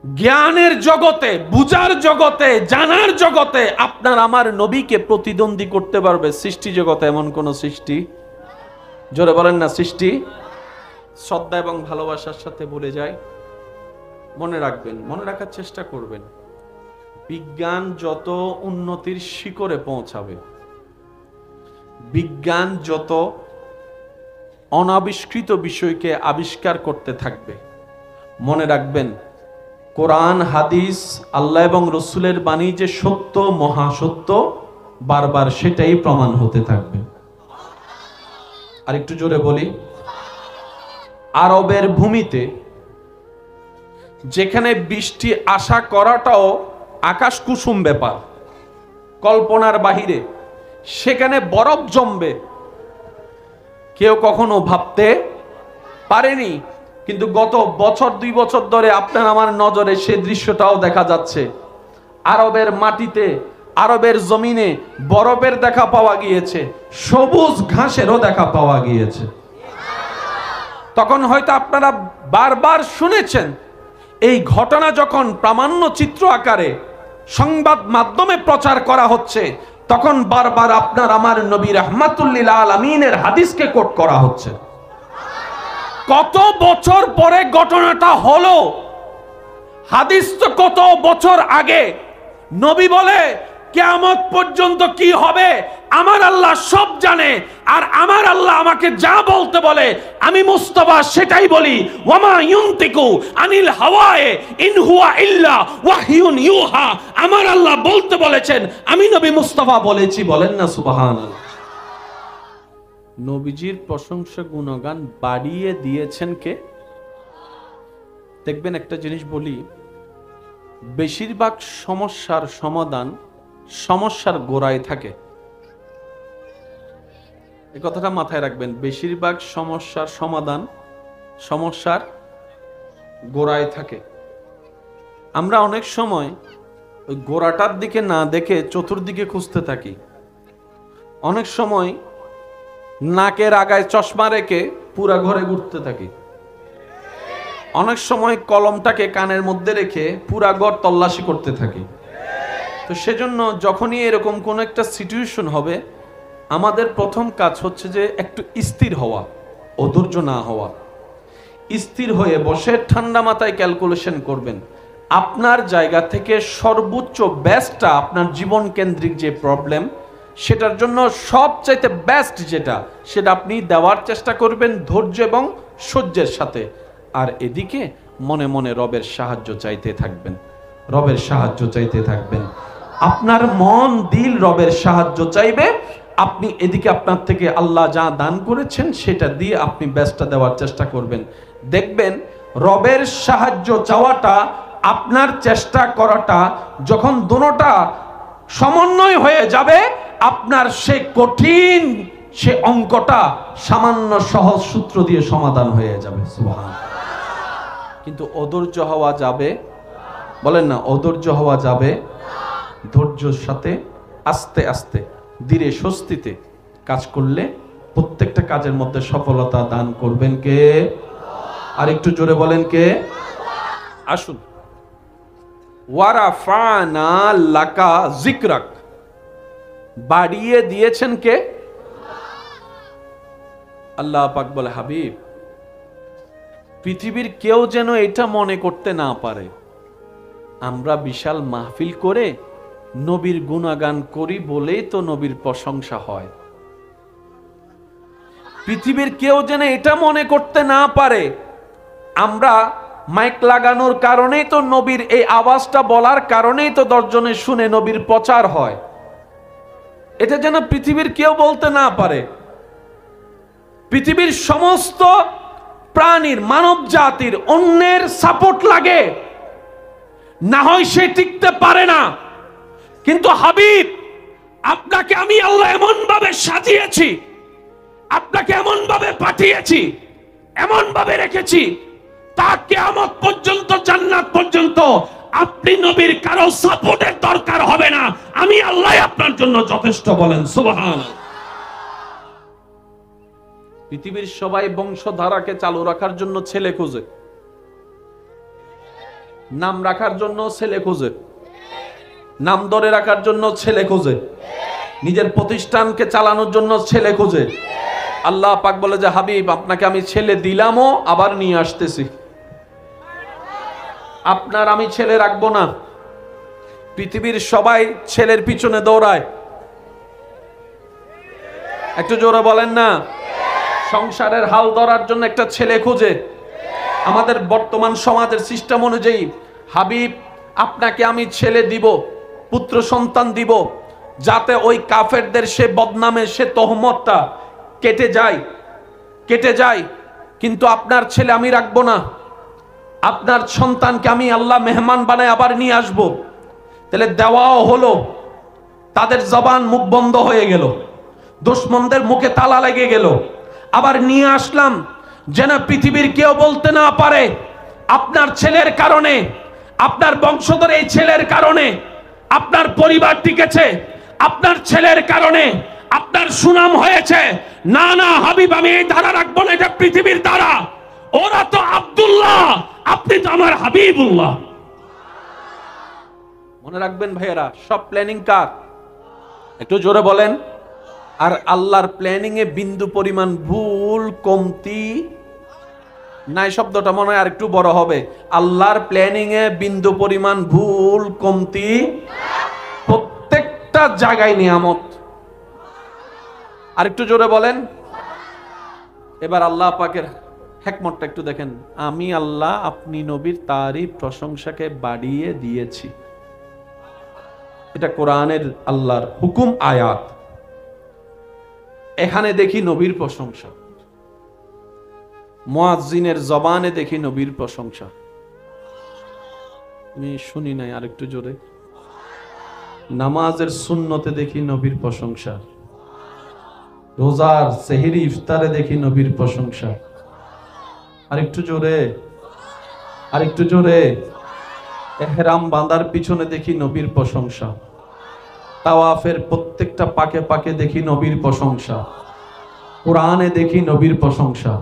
S1: জ্ঞানের জগতে, বুঝার জগতে, জানার জগতে আপনার আমার নবীকে প্রতিদ্বন্দ্বী করতে পারবে সৃষ্টি জগতে এমন কোন সৃষ্টি? জোরে বলেন না, সৃষ্টি। শ্রদ্ধা এবং ভালোবাসার সাথে বলে যায়, মনে রাখবেন, মনে রাখার চেষ্টা করবেন, বিজ্ঞান যত উন্নতির শিখরে পৌঁছাবে, বিজ্ঞান যত অনাবিষ্কৃত বিষয়কে আবিষ্কার করতে থাকবে, মনে রাখবেন কোরআন হাদিস আল্লাহ এবং রসুলের বাণী যে সত্য, মহাসত্য, বারবার সেটাই প্রমাণ হতে থাকবে। আর একটু জোরে বলি, আরবের ভূমিতে যেখানে বৃষ্টি আশা করাটাও আকাশ কুসুম ব্যাপার, কল্পনার বাহিরে, সেখানে বরফ জমবে কেউ কখনো ভাবতে পারেনি। কিন্তু গত বছর 2 বছর ধরে আপনার আমার নজরে সে দৃশ্যটাও দেখা যাচ্ছে। আরবের মাটিতে, আরবের জমিনে বরফের দেখা পাওয়া গিয়েছে, সবুজ ঘাসেরও দেখা পাওয়া গিয়েছে। তখন হয়তো আপনারা বারবার শুনেছেন, এই ঘটনা যখন প্রামাণ্য চিত্র আকারে সংবাদ মাধ্যমে প্রচার করা হচ্ছে, তখন বারবার আপনার আমার নবী রাহমাতুল লিল আলামিনের হাদিসকে কোট করা হচ্ছে। কত বছর পরে ঘটনাটা হলো, হাদিস তো কত বছর আগে। নবী বলে কিয়ামত পর্যন্ত কি হবে আমার আল্লাহ সব জানে, আর আমার আল্লাহ আমাকে যা বলতে বলে আমি মুস্তাফা সেটাই বলি। ওয়ামা ইউনতিকু আনিল হাওয়ায়ে ইন হুয়া ইল্লা ওয়াহয়ুন ইউহা। আমার আল্লাহ বলতে বলেছেন, আমি নবী মুস্তাফা বলেছি। বলেন না সুবহানাল্লাহ। নবীজির প্রশংসা গুণগান বাড়িয়ে দিয়েছেন কে? দেখবেন একটা জিনিস বলি, বেশিরভাগ সমস্যার সমাধান সমস্যার গোড়ায় থাকে। এই কথাটা মাথায় রাখবেন, বেশিরভাগ সমস্যার সমাধান সমস্যার গোড়ায় থাকে। আমরা অনেক সময় ওই গোড়াটার দিকে না দেখে চতুর্দিকে খুঁজতে থাকি। অনেক সময় নাকের আগায় চশমা রেখে পুরা ঘরে ঘুরতে থাকি। অনেক সময় কলমটাকে কানের মধ্যে রেখে পুরা ঘর তল্লাশি করতে থাকি। তো সেজন্য যখনই এরকম কোন একটা সিচুয়েশন হবে, আমাদের প্রথম কাজ হচ্ছে যে একটু স্থির হওয়া, অধৈর্য না হওয়া। স্থির হয়ে বসে ঠান্ডা মাথায় ক্যালকুলেশন করবেন আপনার জায়গা থেকে সর্বোচ্চ বেস্টটা, আপনার জীবন কেন্দ্রিক যে প্রবলেম সেটার জন্য সবচাইতে বেস্ট যেটা, সেটা আপনি দেওয়ার চেষ্টা করবেন ধৈর্য এবং সহ্যের সাথে। আর এদিকে মনে মনে রবের সাহায্য চাইতে থাকবেন, রবের সাহায্য চাইতে থাকবেন। আপনার মন দিল রবের সাহায্য চাইবে, আপনি এদিকে আপনার থেকে আল্লাহ যা দান করেছেন সেটা দিয়ে আপনি বেস্টটা দেওয়ার চেষ্টা করবেন। দেখবেন রবের সাহায্য চাওয়াটা, আপনার চেষ্টা করাটা যখন দুটোটা সমন্বয় হয়ে যাবে, আপনার সে কঠিন সে অঙ্কটা সামান্য সহজ সূত্র দিয়ে সমাধান হয়ে যাবে। সুবহানাল্লাহ। কিন্তু অধৈর্য হওয়া যাবে, বলেন না, অধৈর্য হওয়া যাবে। ধৈর্যের সাথে আস্তে আস্তে ধীরে স্বস্তিতে কাজ করলে প্রত্যেকটা কাজের মধ্যে সফলতা দান করবেন কে? আর একটু জোরে বলেন কে? আসুন, ওয়ারাফানা লাকা যিকরাক, বাড়িয়ে দিয়েছেন কে? আল্লাহ পাক বলে, হাবিব পৃথিবীর কেউ যেন এটা মনে করতে না পারে আমরা বিশাল মাহফিল করে নবীর গুণগান করি বলেই তো নবীর প্রশংসা হয়। পৃথিবীর কেউ যেন এটা মনে করতে না পারে আমরা মাইক লাগানোর কারণেই তো নবীর এই আওয়াজটা বলার কারণেই তো দশজনে শুনে নবীর প্রচার হয়, এটা যেন পৃথিবীর কেউ বলতে না পারে। পৃথিবীর সমস্ত প্রাণীর, মানব জাতির অন্যের সাপোর্ট লাগে, না হয় সে টিকতে পারে না। কিন্তু হাবিব, আপনাকে আমি আল্লাহ এমন ভাবে সাজিয়েছি, আপনাকে এমন ভাবে পাঠিয়েছি, এমন ভাবে রেখেছি, তা কিয়ামত পর্যন্ত, জান্নাত পর্যন্ত আপনি নবীর কারো সাপোর্টের দরকার হবে না, আমি আল্লাহ আপনার জন্য যথেষ্ট। বলেন সুবহানাল্লাহ। পৃথিবীর সবাই বংশধারাকে চালু রাখার জন্য ছেলে খোঁজে, নাম রাখার জন্য ছেলে খোঁজে, নাম ধরে রাখার জন্য ছেলে খোঁজে, নিজের প্রতিষ্ঠানকে চালানোর জন্য ছেলে খোঁজে। আল্লাহ পাক বলে যে হাবিব, আপনাকে আমি ছেলে দিলামও, আবার নিয়ে আসতেছি। আপনার আমি ছেলে রাখবো না। পৃথিবীর সবাই ছেলের পিছনে দৌড়ায়, একটু জোরে বলেন না। সংসারের হাল ধরার জন্য একটা ছেলে খোঁজে। আমাদের বর্তমান সমাজের সিস্টেম অনুযায়ী হাবিব, আপনাকে আমি ছেলে দিব, পুত্র সন্তান দিব, যাতে ওই কাফেরদের সে বদনামে সে তহমতটা কেটে যায়। কিন্তু আপনার ছেলে আমি রাখবো না, আপনার সন্তানকে আমি আল্লাহ মেহমান বানায় আবার নিয়ে আসব। তাহলে দেওয়াও হলো, তাদের জবান মুখ বন্ধ হয়ে গেল, দুশমনদের মুখে তালা লেগে গেল। আবার নিয়ে আসলাম যেন পৃথিবীর কেউ বলতে না পারে আপনার ছেলের কারণে, আপনার বংশধর এই ছেলের কারণে আপনার পরিবার টিকেছে, আপনার ছেলের কারণে আপনার সুনাম হয়েছে। না না হাবিব, আমি এই ধারা রাখবো না, এটা পৃথিবীর ধারা। ওরা তো আব্দুল্লাহ, আপনি তো আমার হাবিবুল্লাহ। মনে রাখবেন ভাইয়েরা, সব প্ল্যানিং কার? একটু জোরে বলেন। আর আল্লাহর প্ল্যানিং এ বিন্দু পরিমাণ ভুল কমতি নাই। শব্দটা মনে হয় আর একটু বড় হবে। আল্লাহর প্ল্যানিং এ বিন্দু পরিমাণ ভুল কমতি, প্রত্যেকটা জায়গায় নিয়ামত। আর একটু জোরে বলেন। এবার আল্লাহ পাকের হিকমতটা একটু দেখেন। আমি আল্লাহ আপনি নবীর তারিফ প্রশংসাকে বাড়িয়ে দিয়েছি। এটা কোরআনের আল্লাহর হুকুম আয়াত। এখানে দেখি নবীর প্রশংসা, মুয়াজ্জিনের জবানে দেখি নবীর প্রশংসা। আমি শুনি নাই, আরেকটু জোরে। নামাজের সুন্নতে দেখি নবীর প্রশংসা, রোজার সেহরি ইফতারে দেখি নবীর প্রশংসা। আরেকটু জোরে, আরেকটু জোরে। এহরাম বাঁধার পিছনে দেখি নবীর প্রশংসা, তাওয়াফের প্রত্যেকটা পাকে পাকে দেখি নবীর প্রশংসা, কোরআনে দেখি নবীর প্রশংসা,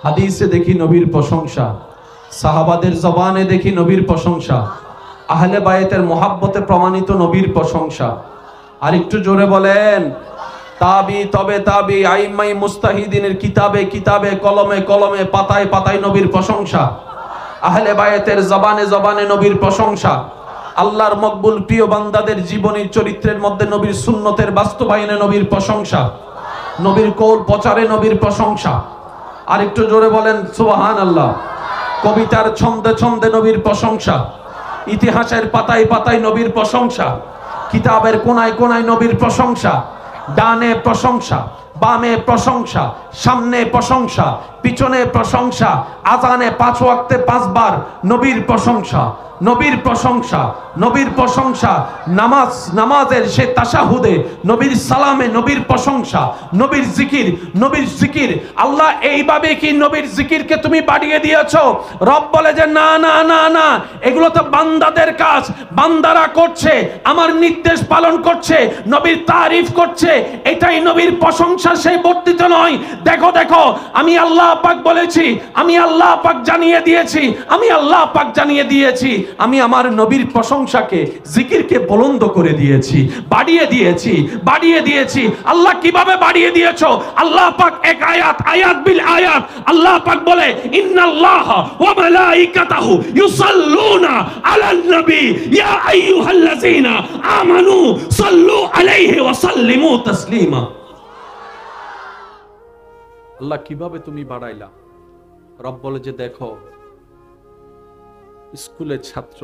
S1: হাদিসে দেখি নবীর প্রশংসা, সাহাবাদের জবানে দেখি নবীর প্রশংসা, আহলে বায়েতের মোহাব্বতে প্রমাণিত নবীর প্রশংসা। আর একটু জোরে বলেন তাবি, তবে তাবি, আইম্মাই মুস্তাহিদিনের কিতাবে কিতাবে, কলমে কলমে, পাতায় পাতায় নবীর প্রশংসা, আহলে বায়েতের জবানে জবানে নবীর প্রশংসা, আল্লাহর মকবুল প্রিয় বান্দাদের জীবনী চরিত্রের মধ্যে নবীর সুন্নতের বাস্তবায়নে নবীর প্রশংসা, নবীর কৌল প্রচারে নবীর প্রশংসা। আর একটু জোরে বলেন সুবহানাল্লাহ। কবিতার ছন্দে ছন্দে নবীর প্রশংসা, ইতিহাসের পাতায় পাতায় নবীর প্রশংসা, কিতাবের কোনায় কোনায় নবীর প্রশংসা, ডানে প্রশংসা, বামে প্রশংসা, সামনে প্রশংসা, পিছনে প্রশংসা, আজানে 5 ওয়াক্তে 5 বার নবীর প্রশংসা, নবীর প্রশংসা, নবীর প্রশংসা, নামাজের সে তাশাহুদে নবীর সালামে নবীর প্রশংসা, নবীর জিকির, নবীর জিকির। আল্লাহ এইভাবে কি নবীর জিকিরকে তুমি বাড়িয়ে দিয়েছো? রব বলে যে না না না না, এগুলো তো বান্দাদের কাজ, বান্দারা করছে, আমার নির্দেশ পালন করছে, নবীর তারিফ করছে, এটাই নবীর প্রশংসা, সেই বর্ধিত নয়। দেখো দেখো, আমি আল্লাহ পাক বলেছি, আমি আল্লাহ পাক জানিয়ে দিয়েছি, আমি আল্লাহ পাক জানিয়ে দিয়েছি, আমি আমার নবীর প্রশংসাকে, জিকিরকে বুলন্দ করে দিয়েছি, বাড়িয়ে দিয়েছি, বাড়িয়ে দিয়েছি। আল্লাহ কিভাবে বাড়িয়ে দিয়েছো? আল্লাহ পাক এক আয়াত, আয়াত বিল আয়াত আল্লাহ পাক বলে ইন্নাল্লাহ ওয়া মালাইকাতাহু ইউসাল্লুনা আলান নবী ইয়া আইয়ুহাল্লাযীনা আমানু সাল্লু আলাইহি ওয়া সাল্লিমু তাসলিমা। আল্লাহ কিভাবে তুমি বাড়াইলা? রব বলে যে দেখো, স্কুলের ছাত্র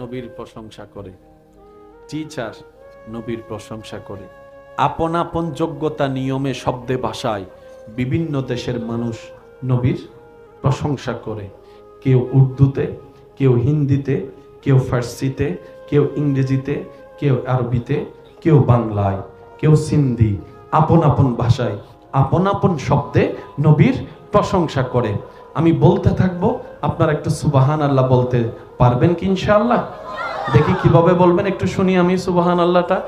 S1: নবীর প্রশংসা করে, টিচার নবীর প্রশংসা করে, আপন আপন যোগ্যতা নিয়মে শব্দে ভাষায় বিভিন্ন দেশের মানুষ নবীর প্রশংসা করে। কেউ উর্দুতে, কেউ হিন্দিতে, কেউ ফার্সিতে, কেউ ইংরেজিতে, কেউ আরবিতে, কেউ বাংলায়, কেউ সিন্ধি, আপন আপন ভাষায় আপন আপন শব্দে নবীর প্রশংসা করে। আমি বলতে থাকবো, আপনারা একটু সুবহান আল্লাহ বলতে পারবেন কি ইনশাআল্লাহ? দেখি কিভাবে বলবেন, একটু শুনি আমি সুবহান আল্লাহটা।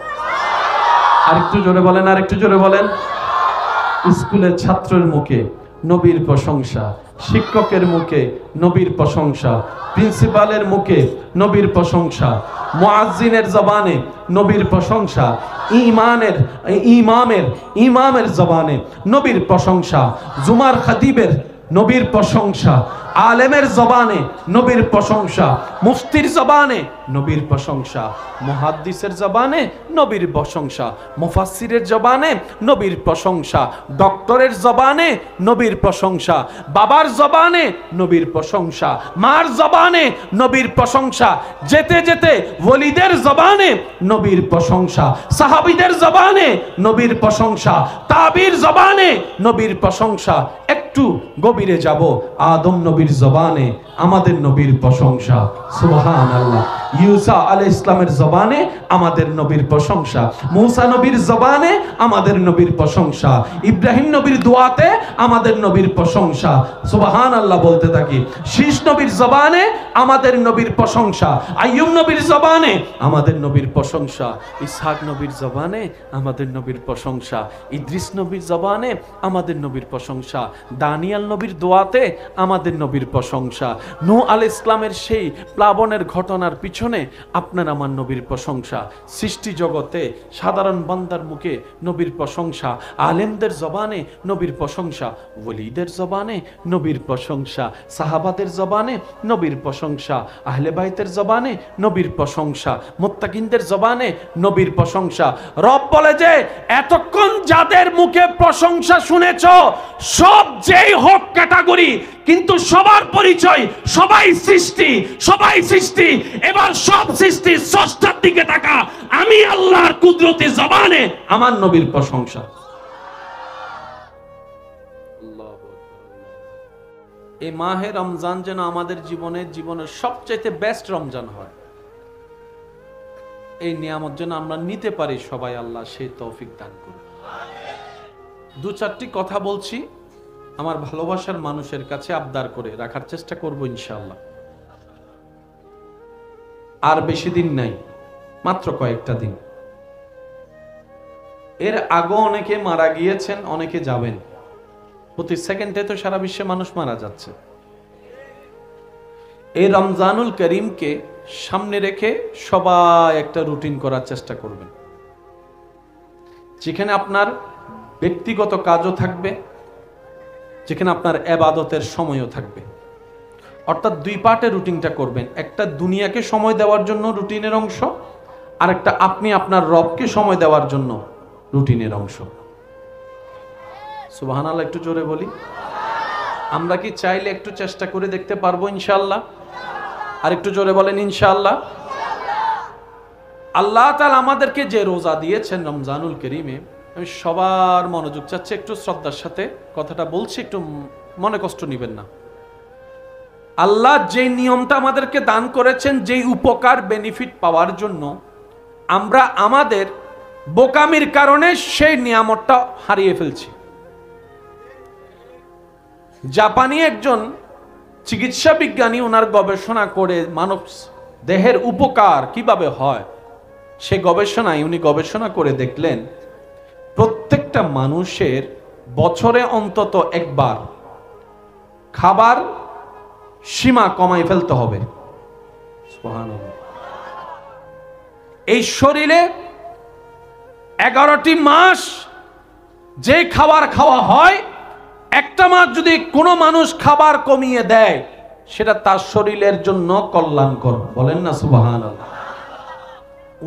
S1: আর একটু জোরে বলেন, আর একটু জোরে বলেন। স্কুলের ছাত্রের মুখে নবীর প্রশংসা, শিক্ষকের মুখে নবীর প্রশংসা, প্রিন্সিপালের মুখে নবীর প্রশংসা, মুয়াজ্জিনের জবানে নবীর প্রশংসা, ইমামের জবানে নবীর প্রশংসা, জুমার খতিবের নবীর প্রশংসা, আলেমের জবানে নবীর প্রশংসা, মুফতির জবানে নবীর প্রশংসা, মুহাদ্দিসের জবানে নবীর প্রশংসা, মুফাসসিরের জবানে নবীর প্রশংসা, ডক্টরের জবানে নবীর প্রশংসা, বাবার জবানে নবীর প্রশংসা, মার জবানে নবীর প্রশংসা, যেতে যেতে ওলিদের জবানে নবীর প্রশংসা, সাহাবীদের জবানে নবীর প্রশংসা, তাবির জবানে নবীর প্রশংসা। একটু গভীরে যাব, আদম নবীর জবানে আমাদের নবীর প্রশংসা, সুবহানাল্লাহ। ইউসা আলাইহিস ইসলামের জবানে আমাদের নবীর প্রশংসা, মুসা নবীর জবানে আমাদের নবীর প্রশংসা, ইব্রাহিম নবীর দোয়াতে আমাদের নবীর প্রশংসা, সুবহানাল্লাহ বলতে থাকি। শীষ নবীর জবানে আমাদের নবীর প্রশংসা, আইয়ুব নবীর জবানে আমাদের নবীর প্রশংসা, ইসহাক নবীর জবানে আমাদের নবীর প্রশংসা, ইদ্রিস নবীর জবানে আমাদের নবীর প্রশংসা, দানিয়াল নবীর দোয়াতে আমাদের নবীর প্রশংসা, নূহ আলাইহিস ইসলামের সেই প্লাবনের ঘটনার পিছনে আপনার আমার নবীর প্রশংসা, সৃষ্টি জগতে সাধারণ বান্দার মুখে নবীর প্রশংসা, আলেমদের জবানে নবীর প্রশংসা, ওলিদের জবানে নবীর প্রশংসা, সাহাবাদের জবানে নবীর প্রশংসা, আহলে বাইতের জবানে নবীর প্রশংসা, মুত্তাকিনদের জবানে নবীর প্রশংসা। রব বলে যে এতক্ষণ যাদের মুখে প্রশংসা শুনেছ, সব যেই হোক ক্যাটাগরি, কিন্তু সবার পরিচয়, সবাই সৃষ্টি, সবাই সৃষ্টি। এবার সব সৃষ্টি স্রষ্টার দিকে তাকা, আমি আল্লাহর কুদরতি জবানে আমার নবীর প্রশংসা। এই মাহে রমজান যেন আমাদের জীবনের সবচেয়ে বেস্ট রমজান হয়, এই নিয়ামত যেন আমরা নিতে পারি সবাই, আল্লাহ সেই তৌফিক দান করুন। 2-4টি কথা বলছি, আমার ভালোবাসার মানুষের কাছে আবদার করে রাখার চেষ্টা করব ইনশাআল্লাহ। আর বেশি দিন নাই, মাত্র কয়েকটা দিন। এর আগেও অনেকে মারা গিয়েছেন, অনেকে যাবেন। প্রতি সেকেন্ডে তো সারা বিশ্বে মানুষ মারা যাচ্ছে। এই রমজানুল করিমকে সামনে রেখে সবাই একটা রুটিন করার চেষ্টা করবেন, যেখানে আপনার ব্যক্তিগত কাজও থাকবে, যেখানে আপনার ইবাদতের সময়ও থাকবে। অর্থাৎ দুই পার্টে রুটিনটা করবেন, একটা দুনিয়াকে সময় দেওয়ার জন্য রুটিনের অংশ, আর একটা আপনি আপনার রবকে সময় দেওয়ার জন্য রুটিনের অংশ। সুবহানাল্লাহ, একটু জোরে বলি। আমরা কি চাইলে একটু চেষ্টা করে দেখতে পারবো ইনশাআল্লাহ? আর একটু জোরে বলেন ইনশাআল্লাহ। আল্লাহ তাআলা আমাদেরকে যে রোজা দিয়েছেন রমজানুল করিমে, আমি সবার মনোযোগ চাচ্ছি, একটু শ্রদ্ধার সাথে কথাটা বলছি, একটু মনে কষ্ট নেবেন না। আল্লাহ যে নিয়মটা আমাদেরকে দান করেছেন, যেই উপকার বেনিফিট পাওয়ার জন্য, আমরা আমাদের বোকামির কারণে সেই নিয়ামতটা হারিয়ে ফেলছি। জাপানি একজন চিকিৎসা বিজ্ঞানী ওনার গবেষণা করে মানব দেহের উপকার কিভাবে হয়, সে গবেষণায় উনি গবেষণা করে দেখলেন প্রত্যেকটা মানুষের বছরে অন্তত একবার খাবার সীমা কমাই ফেলতে হবে। সুবহানাল্লাহ। এই শরীরে 11টি মাস যে খাবার খাওয়া হয়, একটা মাস যদি কোনো মানুষ খাবার কমিয়ে দেয়, সেটা তার শরীরের জন্য কল্যাণকর। বলেন না সুবহানাল্লাহ।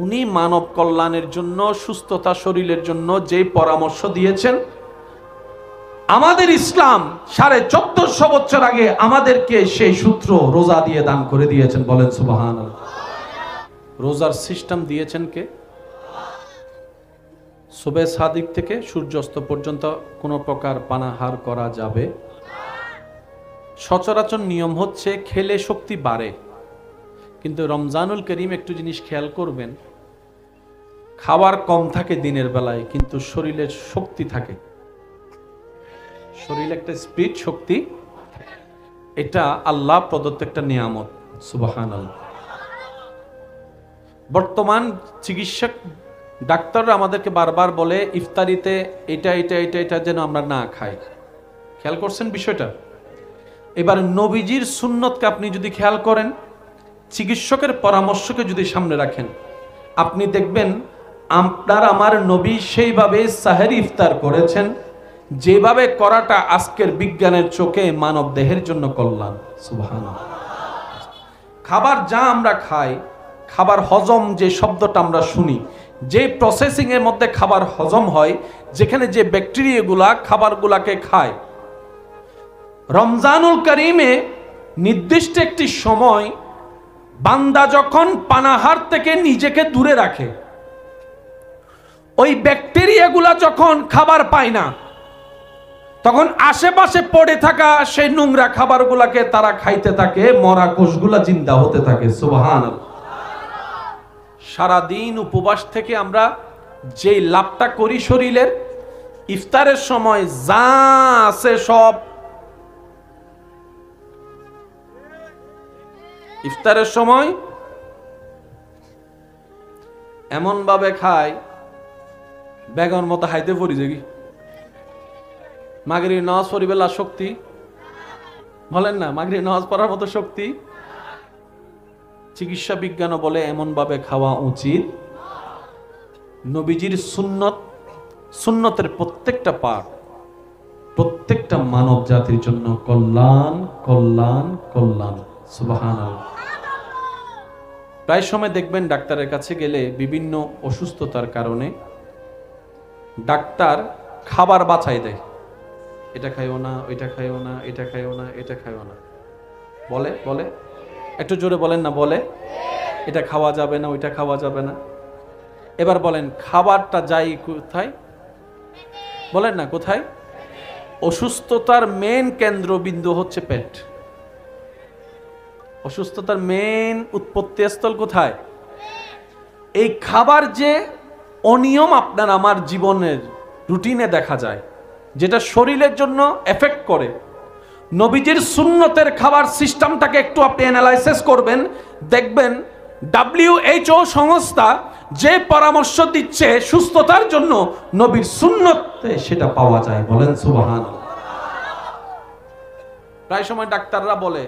S1: উনি মানব কল্যাণের জন্য, সুস্থতা শরীরের জন্য যে পরামর্শ দিয়েছেন, আমাদের ইসলাম 1450 বছর আগে আমাদেরকে সেই সূত্র রোজা দিয়ে দান করে দিয়েছেন। বলেন সুবহানাল্লাহ। রোজার সিস্টেম দিয়েছেন কে? সুবে সাদিক থেকে সূর্যাস্ত পর্যন্ত কোনো প্রকার পানাহার করা যাবে। সচরাচর নিয়ম হচ্ছে খেলে শক্তি বাড়ে, কিন্তু রমজানুল করিম একটু জিনিস খেয়াল করবেন, খাবার কম থাকে দিনের বেলায়, কিন্তু শরীরের শক্তি থাকে, শরীরে একটা স্পিরিট শক্তি। এটা আল্লাহ প্রদত্ত একটা নিয়ামত। সুবহানাল্লাহ। বর্তমান চিকিৎসক ডাক্তাররা আমাদেরকে বারবার বলে ইফতারিতে এটা এটা এটা এটা যেন আমরা না খাই। খেয়াল করছেন বিষয়টা? এবার নবীজির সুন্নতকে আপনি যদি খেয়াল করেন, চিকিৎসকের পরামর্শকে যদি সামনে রাখেন, আপনি দেখবেন আপনার আমার নবী সেইভাবে সাহেরি ইফতার করেছেন, যেভাবে করাটা আজকের বিজ্ঞানের চোখে মানব দেহের জন্য কল্যাণ। সুবহানাল্লাহ। খাবার যা আমরা খাই, খাবার হজম যে শব্দটা আমরা শুনি, যে প্রসেসিং এর মধ্যে খাবার হজম হয়, যেখানে যে ব্যাকটেরিয়াগুলা খাবারগুলাকে খায়, রমজানুল করিমে নির্দিষ্ট একটি সময় বান্দা যখন পানাহার থেকে নিজেকে দূরে রাখে, ওই ব্যাকটেরিয়াগুলা যখন খাবার পায় না, তখন আশেপাশে পড়ে থাকা সেই নোংরা খাবারগুলাকে তারা খাইতে থাকে, মরা কোষগুলা জিন্দা হতে থাকে। সুবহানাল্লাহ। সারাদিন উপবাস থেকে আমরা যে লাভটা করি শরীরের, ইফতারের সময় যা আছে সব, ইফতারের সময় এমন ভাবে খায় বেগন মতো হাইতে পড়ি যাবি। মাগরিব নামাজ পড়িবেলা শক্তি, বলেন না, মাগরিব নামাজ পড়ার মতো শক্তি। চিকিৎসা বিজ্ঞানও বলে এমন ভাবে খাওয়া উচিত। নবীজির সুন্নত, সুন্নতের প্রত্যেকটা পাঠ প্রত্যেকটা মানব জাতির জন্য কল্যাণ, কল্যাণ, কল্যাণ। সুবহানাল্লাহ। প্রায় সময় দেখবেন ডাক্তারের কাছে গেলে বিভিন্ন অসুস্থতার কারণে ডাক্তার খাবার বাছাই দেয়, এটা খাইও না, ওইটা খাইও না, এটা খাইও না, এটা খাইও না, বলে বলে একটু জোরে বলেন না, বলে এটা খাওয়া যাবে না, ওইটা খাওয়া যাবে না। এবার বলেন খাবারটা যাই কোথায়? বলেন না কোথায়? অসুস্থতার মেন কেন্দ্রবিন্দু হচ্ছে পেট। অসুস্থতার মেন উৎপত্তি স্থল কোথায়? এই খাবার যে অনিয়ম আপনার আমার জীবনের রুটিনে দেখা যায়, যেটা শরীরের জন্য এফেক্ট করে, নবীজির সুন্নতের খাবার সিস্টেমটাকে একটু আপনি অ্যানালাইসিস করবেন, দেখবেন WHO সংস্থা যে পরামর্শ দিচ্ছে সুস্থতার জন্য, নবীর সুন্নতে সেটা পাওয়া যায়। বলেন সুবহানাল্লাহ। প্রায় সময় ডাক্তাররা বলে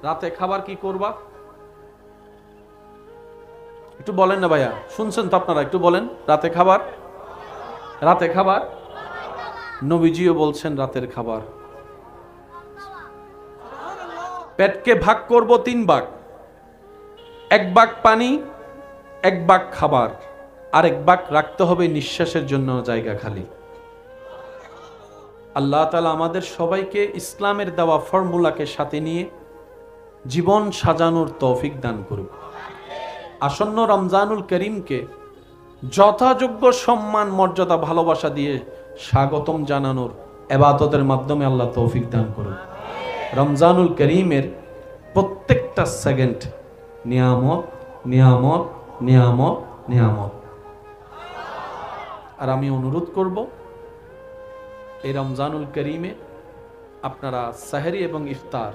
S1: রাতে খাবার কি করবা, একটু বলেন না ভাইয়া, শুনছেন তো আপনারা, একটু বলেন। রাতে খাবার, রাতে খাবার, নবীজিও বলছেন রাতের খাবার। পেটকে ভাগ করব 3 ভাগ, 1 ভাগ পানি, 1 ভাগ খাবার, আর 1 ভাগ রাখতে হবে নিঃশ্বাসের জন্য জায়গা খালি। আল্লাহ তাআলা আমাদের সবাইকে ইসলামের দেওয়া ফর্মুলাকে সাথে নিয়ে জীবন সাজানোর তৌফিক দান করুক। আসন্ন রমজানুল করিমকে যথাযোগ্য সম্মান, মর্যাদা, ভালোবাসা দিয়ে স্বাগতম জানানোর ইবাদতের মাধ্যমে আল্লাহ তৌফিক দান করুন। রমজানুল করিমের প্রত্যেকটা সেকেন্ড নিয়ামত, নিয়ামত, নিয়ামত, নিয়ামত। আর আমি অনুরোধ করব এই রমজানুল করিমে আপনারা সাহরি এবং ইফতার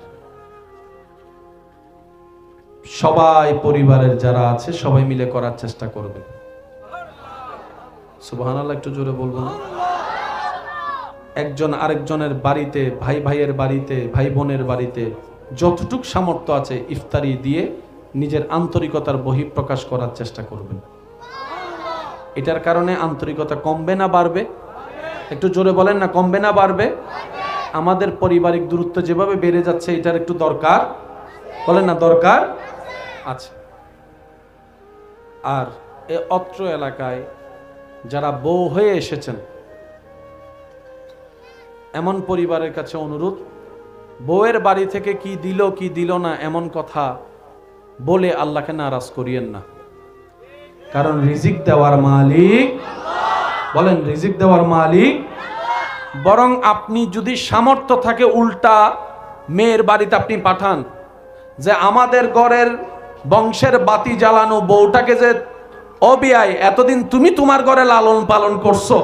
S1: সবাই পরিবারের যারা আছে সবাই মিলে করার চেষ্টা করবেন। সুবহানাল্লাহ, একটু জোরে বলবো না? একজন আরেকজনের বাড়িতে, ভাই ভাইয়ের বাড়িতে, ভাই বোনের বাড়িতে যতটুক সামর্থ্য আছে ইফতারি দিয়ে নিজের আন্তরিকতার বহিঃপ্রকাশ করার চেষ্টা করবেন। এটার কারণে আন্তরিকতা কমবে না বাড়বে? একটু জোরে বলেন না, কমবে না বাড়বে? আমাদের পারিবারিক দূরত্ব যেভাবে বেড়ে যাচ্ছে এটার একটু দরকার, বলেন না দরকার আছে। আর এই অত্র এলাকায় যারা বউ হয়ে এসেছেন এমন পরিবারের কাছে অনুরোধ, বউয়ের বাড়ি থেকে কি দিল কি দিল না এমন কথা বলে আল্লাহকে নারাজ করিয়েন না। কারণ রিজিক দেওয়ার মালিক, বলেন রিজিক দেওয়ার মালিক। বরং আপনি যদি সামর্থ্য থাকে উল্টা মেয়ের বাড়িতে আপনি পাঠান যে আমাদের ঘরের বংশের বাতি জ্বালানো বউটাকে যে অবিয়ায় এতদিন তুমি তোমার ঘরে লালন পালন করছো,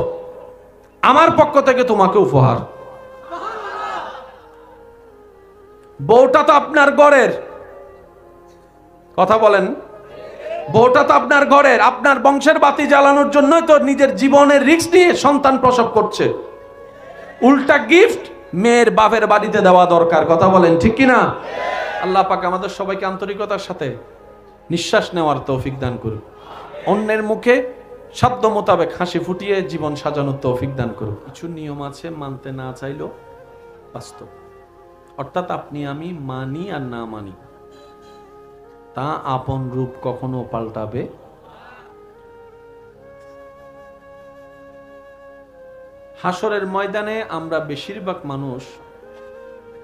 S1: আমার পক্ষ থেকে তোমাকে উপহার। বউটা তো আপনার ঘরের, কথা বলেন, বউটা তো আপনার ঘরের, আপনার বংশের বাতি জ্বালানোর জন্যই তো নিজের জীবনের রিস্ক নিয়ে সন্তান প্রসব করছে। উল্টা গিফট মেয়ের বাপের বাড়িতে দেওয়া দরকার, কথা বলেন ঠিক কিনা? আল্লাহ পাক আমাদের সবাইকে আন্তরিকতার সাথে নিঃশ্বাস নেওয়ার তৌফিক দান করুন। অন্যের মুখে সাধ্য মোতাবেক হাসি ফুটিয়ে জীবন সাজানোর তৌফিক দান করুন। কিছু নিয়ম আছে মানতে না চাইলেও বাস্তব, অর্থাৎ আপনি আমি মানি আর না মানি তা আপন রূপ কখনো পাল্টাবে। হাসরের ময়দানে আমরা বেশিরভাগ মানুষ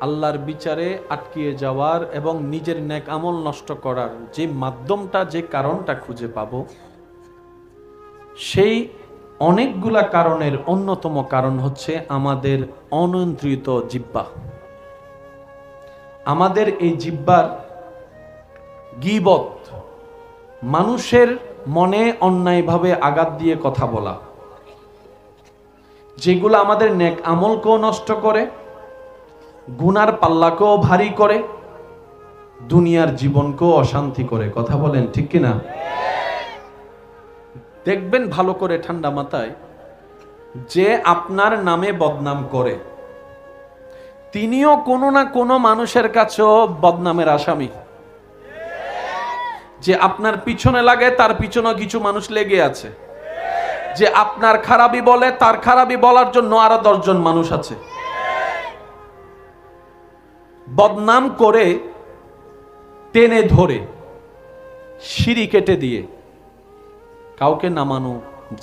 S1: আল্লাহর বিচারে আটকিয়ে যাওয়ার এবং নিজের নেক আমল নষ্ট করার যে মাধ্যমটা, যে কারণটা খুঁজে পাব, সেই অনেকগুলা কারণের অন্যতম কারণ হচ্ছে আমাদের অনিয়ন্ত্রিত জিহ্বা। আমাদের এই জিহ্বার গীবত, মানুষের মনে অন্যায়ভাবে আঘাত দিয়ে কথা বলা, যেগুলো আমাদের নেক আমলকেও নষ্ট করে, গুনার পাল্লাকেও ভারী করে, দুনিয়ার জীবনকেও অশান্তি করে, কথা বলেন ঠিক কিনা? দেখবেন ভালো করে ঠান্ডা মাথায়, যে আপনার নামে বদনাম করে তিনিও কোনো না কোনো মানুষের কাছেও বদনামের আসামি। যে আপনার পিছনে লাগে তার পিছনে কিছু মানুষ লেগে আছে, যে আপনার খারাপই বলে তার খারাপই বলার জন্য আরো 10 জন মানুষ আছে। বদনাম করে টেনে ধরে সিঁড়ি কেটে দিয়ে কাউকে নামানো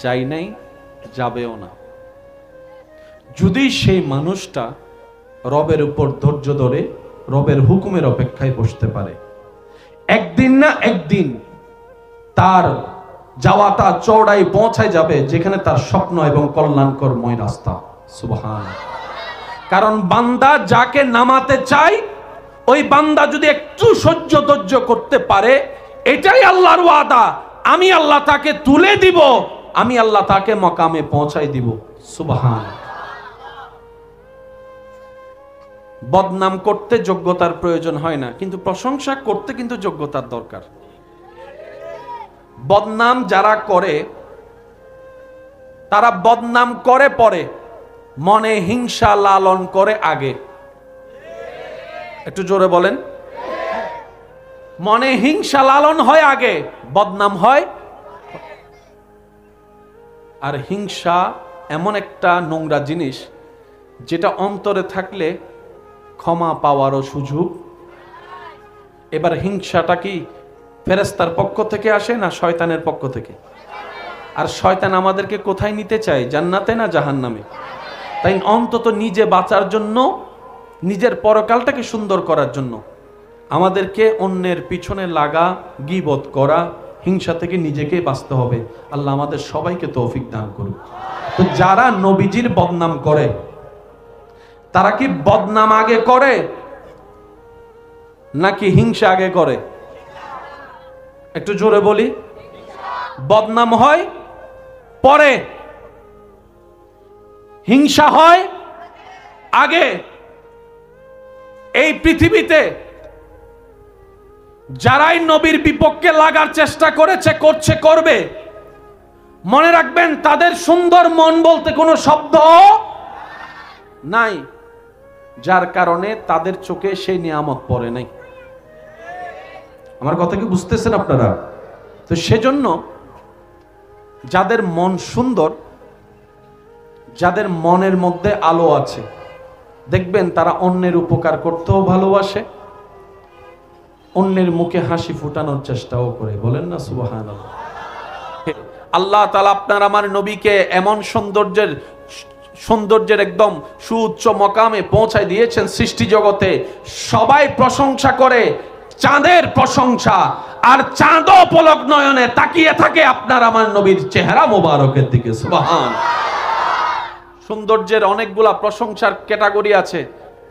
S1: যায় নাই, যাবেও না, যদি সেই মানুষটা রবের উপর ধৈর্য ধরে রবের হুকুমের অপেক্ষায় বসতে পারে। একদিন না একদিন তার যাওয়াটা চওড়াই পৌঁছায় যাবে যেখানে তার স্বপ্ন এবং কল্যাণকরময় রাস্তা। সুবহানাল্লাহ। কারণ বান্দা যাকে নামাতে চায় ওই বান্দা যদি একটু সহ্য ধৈর্য করতে পারে, এটাই আল্লাহর ওয়াদা, আমি আল্লাহ তাকে তুলে দিব, আমি আল্লাহ তাকে মকামে পৌঁছাই দিব। সুবহানাল্লাহ। বদনাম করতে যোগ্যতার প্রয়োজন হয় না, কিন্তু প্রশংসা করতে কিন্তু যোগ্যতার দরকার। বদনাম যারা করে তারা বদনাম করে পরে, মনে হিংসা লালন করে আগে। একটু জোরে বলেন। মনে হিংসা লালন হয় আগে, বদনাম হয়। আর হিংসা এমন একটা নোংরা জিনিস যেটা অন্তরে থাকলে ক্ষমা পাওয়ারও সুযোগ। এবার হিংসাটা কি ফেরেশতার পক্ষ থেকে আসে না শয়তানের পক্ষ থেকে? আর শয়তান আমাদেরকে কোথায় নিতে চায়, জান্নাতে না জাহান্নামে? তাই অন্তত নিজে বাঁচার জন্য, নিজের পরকালটাকে সুন্দর করার জন্য আমাদেরকে অন্যের পিছনে লাগা, গীবত করা, হিংসা থেকে নিজেকে বাঁচতে হবে। আল্লাহ আমাদের সবাইকে তৌফিক দান করুন। তো যারা নবীজির বদনাম করে তারা কি বদনাম আগে করে নাকি হিংসা আগে করে? একটু জোরে বলি। বদনাম হয় পরে, হিংসা হয় আগে। এই পৃথিবীতে যারাই নবীর বিপক্ষে লাগার চেষ্টা করেছে, করছে, করবে, মনে রাখবেন তাদের সুন্দর মন বলতে কোনো শব্দ নাই, যার কারণে তাদের চোখে সেই নিয়ামত পড়ে নাই। আমার কথা কি বুঝতেছেন আপনারা? তো সেজন্য যাদের মন সুন্দর, যাদের মনের মধ্যে আলো আছে, দেখবেন তারা অন্যের উপকার করতেও ভালোবাসে, অন্যের মুখে হাসি ফুটানোর চেষ্টাও করে। বলেন না সুবহানাল্লাহ। আল্লাহ তাআলা আপনার আমার নবীকে এমন সৌন্দর্যের একদম সুউচ্চ মকামে পৌঁছায় দিয়েছেন, সৃষ্টি জগতে সবাই প্রশংসা করে, চাঁদের প্রশংসা, আর চাঁদও পলক নয়নে তাকিয়ে থাকে আপনার আমার নবীর চেহারা মোবারকের দিকে। সুবহান। সৌন্দর্যের অনেকগুলা প্রশংসার ক্যাটাগরি আছে।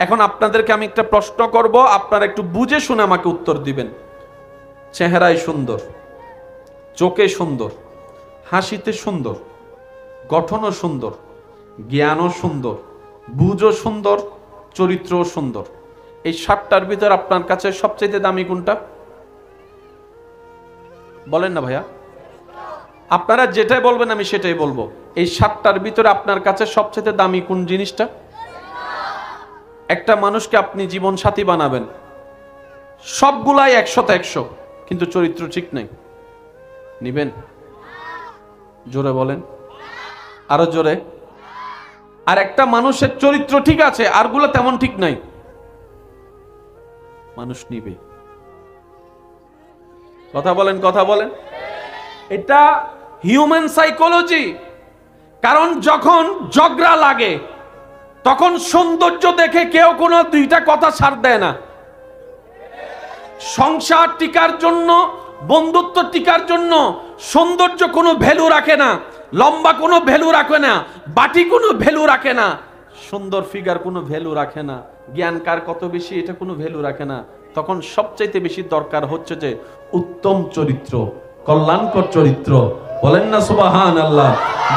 S1: এখন আপনাদেরকে আমি একটা প্রশ্ন করব, আপনারা একটু বুঝে শুনে আমাকে উত্তর দিবেন। চেহারায় সুন্দর, চোখে সুন্দর, হাসিতে সুন্দর, গঠনও সুন্দর, জ্ঞানও সুন্দর, বুঝও সুন্দর, চরিত্রও সুন্দর, এই ৭টার ভিতর আপনার কাছে সবচেয়ে দামি কোনটা? বলেন না ভাইয়া। আপনারা যেটাই বলবেন আমি সেটাই বলবো। এই ৭টার ভিতরে আপনার কাছে সবচেয়ে দামি কোন জিনিসটা? একটা মানুষকে আপনি জীবন সাথী বানাবেন, সবগুলাই ১০০তে ১০০, কিন্তু চরিত্র ঠিক নাই, নিবেন? জোরে বলেন, আরো জোরে। আর একটা মানুষের চরিত্র ঠিক আছে, আরগুলো তেমন ঠিক নাই, মানুষ নিবে? কথা বলেন, কথা বলেন। এটা হিউম্যান সাইকোলজি। কারণ যখন ঝগড়া লাগে তখন সৌন্দর্য দেখে কেউ কোনো দুইটা কথা ছাড় দেয় না। সংসার টিকার জন্য, বন্ধুত্ব টিকার জন্য সৌন্দর্য কোনো ভ্যালু রাখে না, লম্বা কোনো ভ্যালু রাখে না, বাটি কোনো ভ্যালু রাখে না, সুন্দর ফিগার কোনো ভ্যালু রাখে না, জ্ঞান কার কত বেশি এটা কোনো ভ্যালু রাখে না। তখন সবচাইতে বেশি দরকার হচ্ছে যে উত্তম চরিত্র, কল্যাণকর চরিত্র। বলেন না সুবহানাল্লাহ।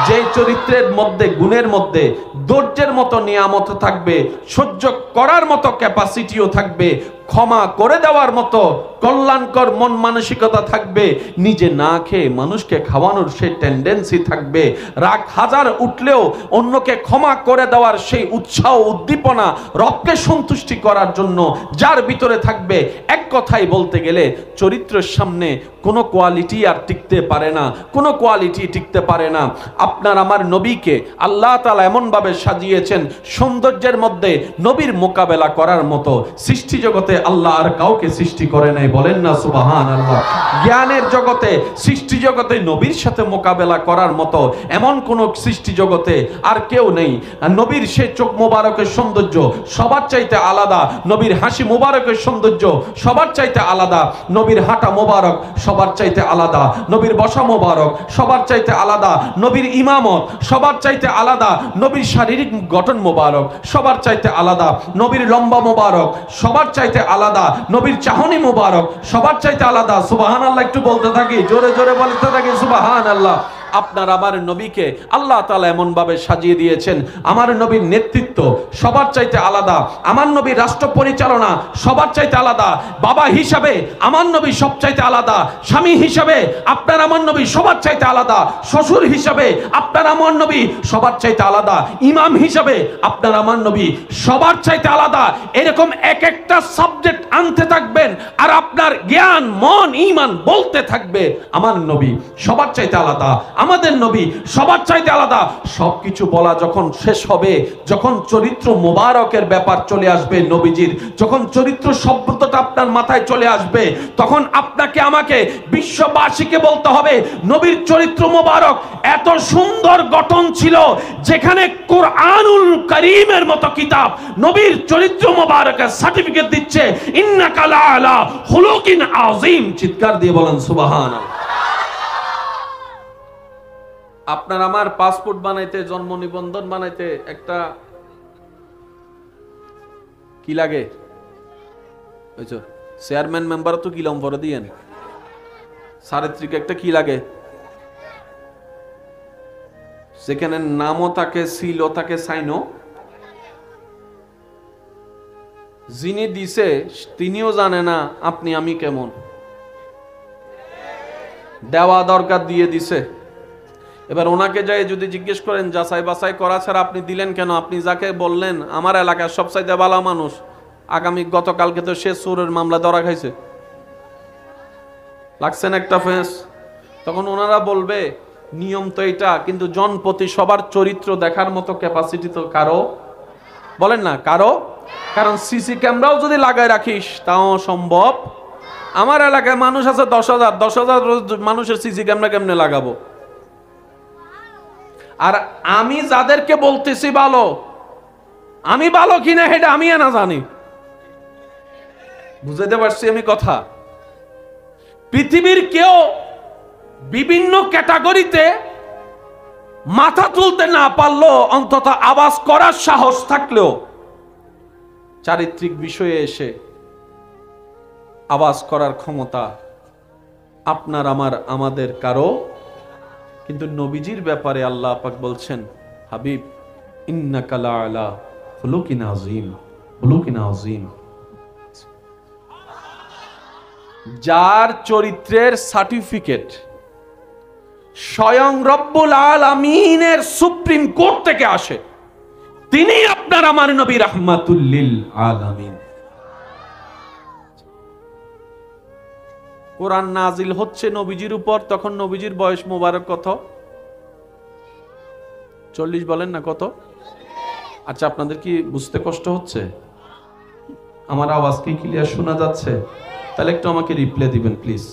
S1: যে চরিত্রের মধ্যে, গুণের মধ্যে ধৈর্যের মতো নিয়ামত থাকবে, সহ্য করার মতো ক্যাপাসিটিও থাকবে, ক্ষমা করে দেওয়ার মতো কল্যাণকর মন মানসিকতা থাকবে, নিজে না খেয়ে মানুষকে খাওয়ানোর সেই টেন্ডেন্সি থাকবে, রাগ হাজার উঠলেও অন্যকে ক্ষমা করে দেওয়ার সেই উৎসাহ, উদ্দীপনা, রবকে সন্তুষ্টি করার জন্য যার ভিতরে থাকবে, এক কথাই বলতে গেলে চরিত্রের সামনে কোনো কোয়ালিটি আর টিকতে পারে না, কোনো কোয়ালিটি টিকতে পারে না। আপনার আমার নবীকে আল্লাহ তাআলা এমনভাবে সাজিয়েছেন, সৌন্দর্যের মধ্যে নবীর মোকাবেলা করার মতো সৃষ্টি জগতে আল্লাহ আর কাউকে সৃষ্টি করে নাই। বলেন না সুবহানাল্লাহ। জ্ঞানের জগতে, সৃষ্টি জগতে নবীর সাথে মোকাবেলা করার মতো এমন কোন সৃষ্টি জগতে আর কেউ নেই। নবীর সেই চোখ মোবারকের সৌন্দর্য সবার চাইতে আলাদা, নবীর হাসি মোবারকের সৌন্দর্য সবার চাইতে আলাদা, নবীর হাঁটা মোবারক সবার চাইতে আলাদা, নবীর বসা মোবারক সবার চাইতে আলাদা, নবীর ইমামত সবার চাইতে আলাদা, নবীর শারীরিক গঠন মোবারক সবার চাইতে আলাদা, নবীর লম্বা মোবারক সবার চাইতে আলাদা, নবীর চাহনি মোবারক সবার চাইতে আলাদা। সুবহানাল্লাহ। একটু বলতে থাকি, জোরে জোরে বলতে থাকি সুবহানাল্লাহ। আপনার আমার নবীকে আল্লাহ তাআলা এমন ভাবে সাজিয়ে দিয়েছেন। আমার নবীর নেতৃত্ব সবার চাইতে আলাদা, আমার নবীর রাষ্ট্র পরিচালনা সবার চাইতে আলাদা, বাবা হিসাবে আমার নবী সব চাইতে আলাদা, স্বামী হিসাবে আপনার আমার নবী সবার চাইতে আলাদা, শ্বশুর হিসাবে আপনার আমার নবী সবার চাইতে আলাদা, ইমাম হিসাবে আপনার আমার নবী সবার চাইতে আলাদা। এরকম এক একটা সাবজেক্ট আনতে থাকবেন আর আপনার জ্ঞান মন ঈমান বলতে থাকবে আমার নবী সবার চাইতে আলাদা, আমাদের নবী সবার চাইতে আলাদা। সবকিছু বলা যখন শেষ হবে, যখন চরিত্র মোবারকের ব্যাপার চলে আসবে নবীজির, যখন চরিত্র শব্দটা আপনার মাথায় চলে আসবে, তখন আপনাকে আমাকে বিশ্ববাসীকে বলতে হবে নবীর চরিত্র মোবারক এত সুন্দর গঠন ছিল, যেখানে কোরআনুল কারীমের মতো কিতাব নবীর চরিত্র মোবারকের সার্টিফিকেট দিচ্ছে ইন্নাকা লাআলা খুলুকিন আযীম। চিৎকার দিয়ে বলেন সুবহানাল্লাহ। আপনার আমার পাসপোর্ট বানাইতে, জন্ম নিবন্ধন বানাইতে একটা কি লাগে? বুঝছো, চেয়ারম্যান মেম্বার তো কি লম্বর দিয়েন, চারিত্রিক একটা কি লাগে, সেখানে নামও থাকে, সিলও থাকে, সাইনও। যিনি দিছে তিনিও জানে না আপনি আমি কেমন, দেওয়া দরকার দিয়ে দিছে। এবার ওনাকে যাই যদি জিজ্ঞেস করেন যাচাই বাছাই করা ছাড়া আপনি দিলেন কেন, আপনি যাকে বললেন আমার এলাকার সবচাইতে ভালো মানুষ, আগামী গতকালকে তো সে চোরের মামলা ধরা খাইছে, লাগছেন একটা ফেস, তখন ওনারা বলবে নিয়ম তো এটা, কিন্তু জনপ্রতি সবার চরিত্র দেখার মতো ক্যাপাসিটি তো কারো, বলেন না কারো, কারণ সিসি ক্যামেরাও যদি লাগায় রাখিস তাও সম্ভব। আমার এলাকায় মানুষ আছে 10,000, 10,000 মানুষের সিসি ক্যামেরা কেমনে লাগাবো? আর আমি যাদেরকে বলতেছি ভালো, আমি ভালো কিনা এটা আমি না জানি। বুঝাতে পারছি আমি কথা? পৃথিবীর কেউ বিভিন্ন ক্যাটাগরিতে মাথা তুলতে না পারলেও অন্তত আওয়াজ করার সাহস থাকলেও চারিত্রিক বিষয়ে এসে আওয়াজ করার ক্ষমতা আপনার আমার আমাদের কারো। কিন্তু নবীজির ব্যাপারে আল্লাহ পাক বলছেন হাবিব ইন্নাকা লাআলা খুলুকিন আযীম, খুলুকিন আযীম। যার চরিত্রের সার্টিফিকেট স্বয়ং রব্বুল আলামিনের সুপ্রিম কোর্ট থেকে আসে, তিনি আপনার আমার নবী রাহমাতুল লিল আলামিন। কোরআন নাজিল হচ্ছে নবীজির উপর, তখন নবীজির বয়স মোবারক কত? 40 বলেন না কত? আচ্ছা, আপনাদের কি বুঝতে কষ্ট হচ্ছে? আমার আওয়াজ কি ক্লিয়ার শোনা যাচ্ছে? তাহলে একটু আমাকে রিপ্লাই দিবেন প্লিজ।